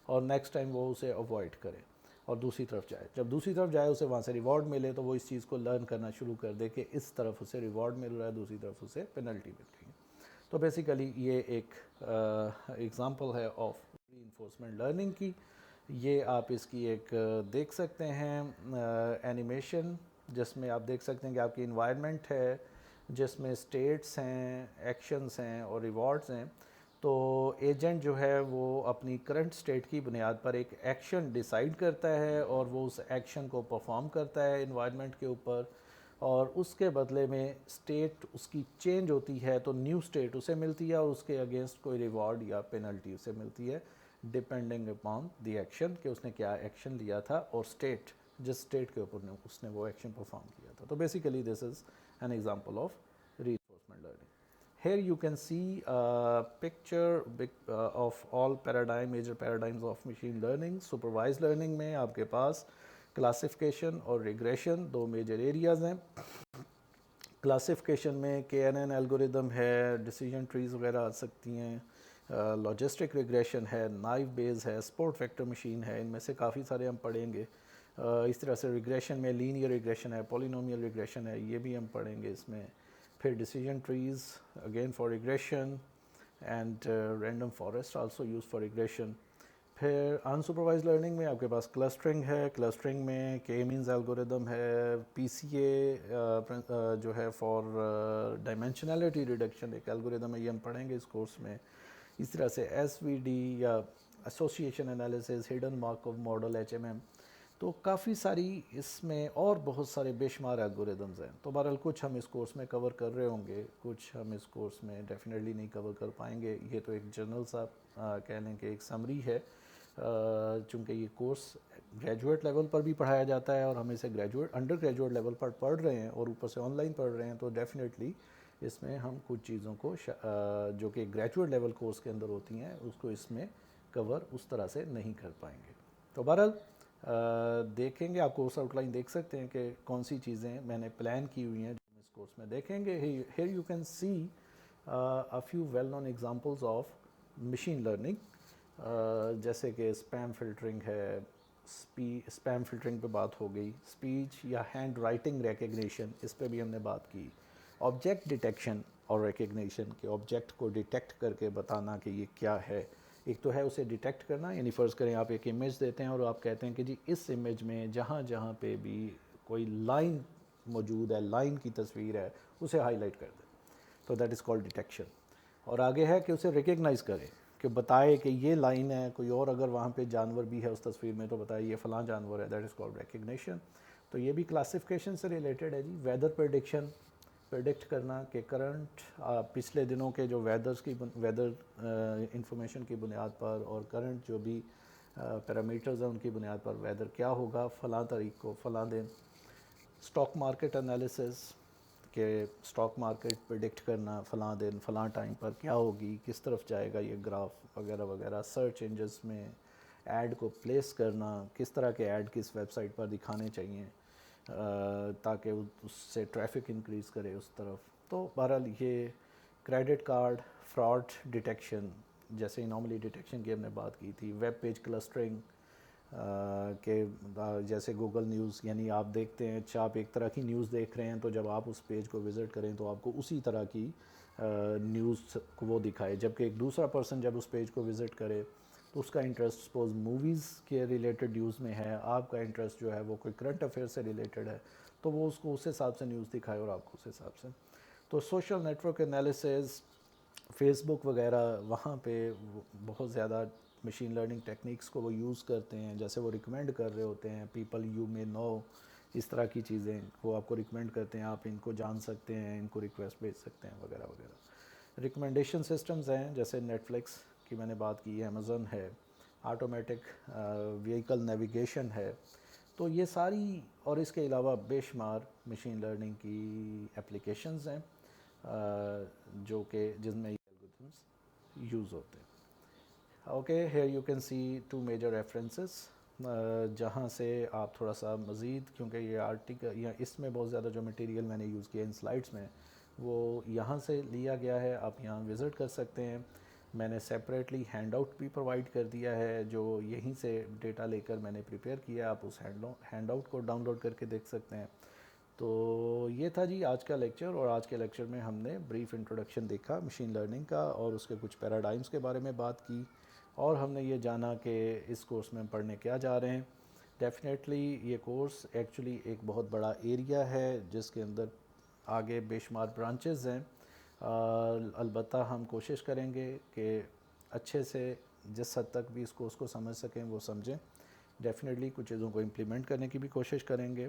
اور نیکسٹ ٹائم وہ اسے اوائڈ کرے اور دوسری طرف جائے. جب دوسری طرف جائے اسے وہاں سے ریوارڈ ملے تو وہ اس چیز کو لرن کرنا شروع کر دے کہ اس طرف اسے ریوارڈ مل رہا ہے, دوسری طرف اسے پینلٹی مل رہی ہے. تو بیسیکلی یہ ایک ایگزامپل ہے آف ری انفورسمنٹ لرننگ کی. یہ آپ اس کی ایک دیکھ سکتے ہیں اینیمیشن, جس میں آپ دیکھ سکتے ہیں کہ آپ کی انوائرمنٹ ہے جس میں اسٹیٹس ہیں, ایکشنز ہیں اور ریوارڈز ہیں. تو ایجنٹ جو ہے وہ اپنی کرنٹ اسٹیٹ کی بنیاد پر ایک ایکشن ڈیسائیڈ کرتا ہے, اور وہ اس ایکشن کو پرفارم کرتا ہے انوائرمنٹ کے اوپر, اور اس کے بدلے میں اسٹیٹ اس کی چینج ہوتی ہے تو نیو اسٹیٹ اسے ملتی ہے, اور اس کے اگینسٹ کوئی ریوارڈ یا پینلٹی اسے ملتی ہے ڈپینڈنگ اپان دی ایکشن, کہ اس نے کیا ایکشن لیا تھا اور اسٹیٹ جس اسٹیٹ کے اوپر اس نے وہ ایکشن پرفارم کیا تھا. تو basically this is an example of reinforcement learning. Here you can see a picture of all major paradigms of machine learning. Supervised learning میں آپ کے پاس کلاسیفیکیشن اور ریگریشن 2 میجر ایریاز ہیں. کلاسیفیکیشن میں KNN algorithm ہے, decision trees وغیرہ آ سکتی ہیں, لاجسٹک ریگریشن ہے، نائف بیز ہے، سپورٹ ویکٹر مشین ہے، ان میں سے کافی سارے ہم پڑھیں گے. اس طرح سے ریگریشن میں لینئر ریگریشن ہے، پولینومیل ریگریشن ہے، یہ بھی ہم پڑھیں گے اس میں. پھر decision trees again for regression and random forest also use for regression. پھر انسپروائز لرننگ میں آپ کے پاس کلسٹرنگ ہے، کلسٹرنگ میں کے مینز الگوریدم ہے، پی سی اے جو ہے فار ڈائمینشنلٹی ریڈکشن ایک الگوریدم ہے، یہ ہم پڑھیں گے اس کورس میں. اس طرح سے ایس وی ڈی یا association analysis, hidden Markov model, H M M. تو کافی ساری اس میں اور بہت سارے بے شمار الگوریدمز ہیں. تو بہرحال کچھ ہم اس کورس میں کور کر رہے ہوں گے، کچھ ہم اس کورس میں ڈیفینیٹلی نہیں کور کر پائیں گے. یہ تو ایک جنرل سا کہہ لیں کہ ایک سمری ہے، چونکہ یہ کورس گریجویٹ لیول پر بھی پڑھایا جاتا ہے اور ہم اسے انڈر گریجویٹ لیول پر پڑھ رہے ہیں اور اوپر سے آن لائن پڑھ رہے ہیں. تو ڈیفینیٹلی اس میں ہم کچھ چیزوں کو جو کہ گریجویٹ لیول کورس کے اندر ہوتی ہیں اس کو اس میں کور اس طرح سے نہیں کر پائیں گے. تو بہرحال دیکھیں گے، آپ کورس آؤٹ لائن دیکھ سکتے ہیں کہ کون سی چیزیں میں نے پلان کی ہوئی ہیں جو ہم اس کورس میں دیکھیں گے. Here you can see a few well known examples of machine learning, جیسے کہ اسپیم فلٹرنگ ہے، اسپیم فلٹرنگ پہ بات ہو گئی، اسپیچ یا ہینڈ رائٹنگ ریکگنیشن اس پہ بھی ہم نے بات کی، آبجیکٹ ڈیٹیکشن اور ریکگنیشن کہ آبجیکٹ کو ڈیٹیکٹ کر کے بتانا کہ یہ کیا ہے. ایک تو ہے اسے ڈیٹیکٹ کرنا، یعنی فرض کریں آپ ایک امیج دیتے ہیں اور آپ کہتے ہیں کہ جی اس امیج میں جہاں جہاں پہ بھی کوئی لائن موجود ہے، لائن کی تصویر ہے، اسے ہائی لائٹ کر دیں. تو دیٹ از کالڈ ڈیٹیکشن. اور آگے ہے کہ اسے ریکگنائز کرے، کہ بتائے کہ یہ لائن ہے، کوئی اور اگر وہاں پہ جانور بھی ہے اس تصویر میں تو بتائے یہ فلاں جانور ہے، دیٹ از کالڈ ریکگنیشن. تو یہ بھی کلاسیفیکیشن سے ریلیٹڈ ہے جی. ویدر پریڈکشن، پریڈکٹ کرنا کہ کرنٹ پچھلے دنوں کے جو ویدر انفارمیشن کی بنیاد پر اور کرنٹ جو بھی پیرامیٹرز ہیں ان کی بنیاد پر ویدر کیا ہوگا فلاں تاریخ کو فلاں دن. اسٹاک مارکیٹ انالیسز کہ اسٹاک مارکیٹ پریڈکٹ کرنا فلاں دن فلاں ٹائم پر کیا ہوگی، کس طرف جائے گا یہ گراف وغیرہ وغیرہ. سرچ انجنز میں ایڈ کو پلیس کرنا، کس طرح کے ایڈ کس ویب سائٹ پر دکھانے چاہیے تاکہ اس سے ٹریفک انکریز کرے اس طرف. تو بہرحال یہ کریڈٹ کارڈ فراڈ ڈیٹیکشن، جیسے انوملی ڈیٹیکشن کی ہم نے بات کی تھی. ویب پیج کلسٹرنگ کہ جیسے گوگل نیوز، یعنی آپ دیکھتے ہیں آپ ایک طرح کی نیوز دیکھ رہے ہیں تو جب آپ اس پیج کو وزٹ کریں تو آپ کو اسی طرح کی نیوز کو وہ دکھائے، جبکہ ایک دوسرا پرسن جب اس پیج کو وزٹ کرے تو اس کا انٹرسٹ سپوز موویز کے ریلیٹڈ نیوز میں ہے، آپ کا انٹرسٹ جو ہے وہ کوئی کرنٹ افیئر سے ریلیٹڈ ہے، تو وہ اس کو اس حساب سے نیوز دکھائے اور آپ کو اس حساب سے. تو social network analysis, Facebook وغیرہ، وہاں پہ بہت زیادہ مشین لرننگ ٹیکنیکس کو وہ یوز کرتے ہیں. جیسے وہ ریکمینڈ کر رہے ہوتے ہیں پیپل یو مے نو، اس طرح کی چیزیں وہ آپ کو ریکمینڈ کرتے ہیں، آپ ان کو جان سکتے ہیں، ان کو ریکویسٹ بھیج سکتے ہیں وغیرہ وغیرہ. ریکمنڈیشن سسٹمز ہیں جیسے نیٹ فلکس کی میں نے بات کی، امیزون ہے، آٹومیٹک وہیکل نیویگیشن ہے. تو یہ ساری اور اس کے علاوہ بے شمار مشین لرننگ کی اپلیکیشنز ہیں جو کہ جن میں یہ الگورتھمز یوز ہوتے ہیں. Okay, here you can see two major references جہاں سے آپ تھوڑا سا مزید، کیونکہ یہ آرٹیکل یا اس میں بہت زیادہ جو مٹیریل میں نے یوز کیا ان سلائڈس میں وہ یہاں سے لیا گیا ہے، آپ یہاں وزٹ کر سکتے ہیں. میں نے سیپریٹلی ہینڈ آؤٹ بھی پرووائڈ کر دیا ہے جو یہیں سے ڈیٹا لے کر میں نے پریپیئر کیا، آپ اس ہینڈ آؤٹ کو ڈاؤن لوڈ کر کے دیکھ سکتے ہیں. تو یہ تھا جی آج کا لیکچر، اور آج کے لیکچر میں ہم نے بریف انٹروڈکشن دیکھا مشین لرننگ کا اور اس کے کچھ پیراڈائمز کے بارے میں بات کی، اور ہم نے یہ جانا کہ اس کورس میں ہم پڑھنے کیا جا رہے ہیں. ڈیفینیٹلی یہ کورس ایکچولی ایک بہت بڑا ایریا ہے جس کے اندر آگے بے شمار برانچز ہیں. البتہ ہم کوشش کریں گے کہ اچھے سے جس حد تک بھی اس کورس کو سمجھ سکیں وہ سمجھیں. ڈیفینیٹلی کچھ چیزوں کو امپلیمنٹ کرنے کی بھی کوشش کریں گے.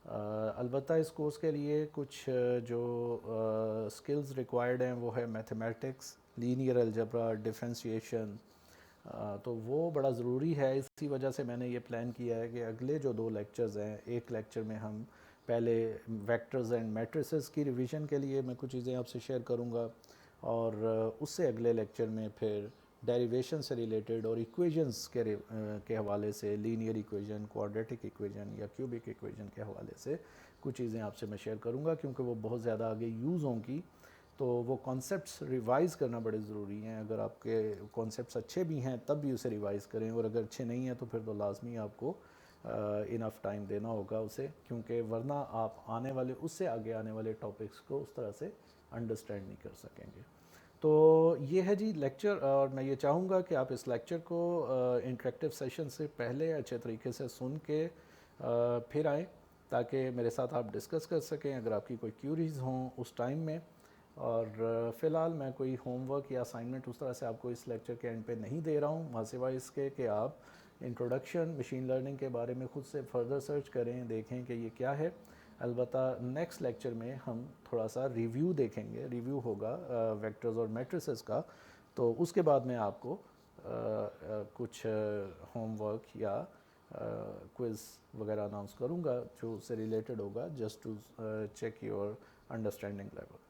البتہ اس کورس کے لیے کچھ جو سکلز ریکوائرڈ ہیں وہ ہے میتھمیٹکس، لینئر الجبرا، ڈیفرینسیشن. تو وہ بڑا ضروری ہے. اسی وجہ سے میں نے یہ پلان کیا ہے کہ اگلے جو 2 لیکچرز ہیں، ایک لیکچر میں ہم پہلے ویکٹرز اینڈ میٹریسز کی ریویژن کے لیے میں کچھ چیزیں آپ سے شیئر کروں گا، اور اس سے اگلے لیکچر میں پھر ڈیریویشن سے ریلیٹڈ اور ایکویژنز کے حوالے سے، لینئر ایکویژن، کوارڈریٹک ایکویژن یا کیوبک ایکویژن کے حوالے سے کچھ چیزیں آپ سے میں شیئر کروں گا، کیونکہ وہ بہت زیادہ آگے یوز ہوں گی تو وہ کانسیپٹس ریوائز کرنا بڑے ضروری ہیں. اگر آپ کے کانسیپٹس اچھے بھی ہیں تب بھی اسے ریوائز کریں, اور اگر اچھے نہیں ہیں تو پھر تو لازمی آپ کو انف ٹائم دینا ہوگا اسے, کیونکہ ورنہ آپ آنے والے اس سے آگے آنے والے ٹاپکس کو اس طرح سے انڈرسٹینڈ نہیں کر سکیں گے. تو یہ ہے جی لیکچر, اور میں یہ چاہوں گا کہ آپ اس لیکچر کو انٹریکٹیو سیشن سے پہلے اچھے طریقے سے سن کے پھر آئیں, تاکہ میرے ساتھ آپ ڈسکس کر سکیں اگر آپ کی کوئی کیوریز ہوں اس ٹائم میں. اور فی الحال میں کوئی ہوم ورک یا اسائنمنٹ اس طرح سے آپ کو اس لیکچر کے اینڈ پہ نہیں دے رہا ہوں, ماں سوائے اس کے کہ آپ انٹروڈکشن مشین لرننگ کے بارے میں خود سے فردر سرچ کریں, دیکھیں کہ یہ کیا ہے. البتہ نیکسٹ لیکچر میں ہم تھوڑا سا ریویو دیکھیں گے, ریویو ہوگا ویکٹرز اور میٹریسز کا. تو اس کے بعد میں آپ کو کچھ ہوم ورک یا کوئز وغیرہ اناؤنس کروں گا جو اس سے ریلیٹڈ ہوگا, just to check your understanding level.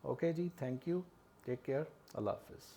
Okay جی, تھینک یو, ٹیک کیئر, اللہ حافظ.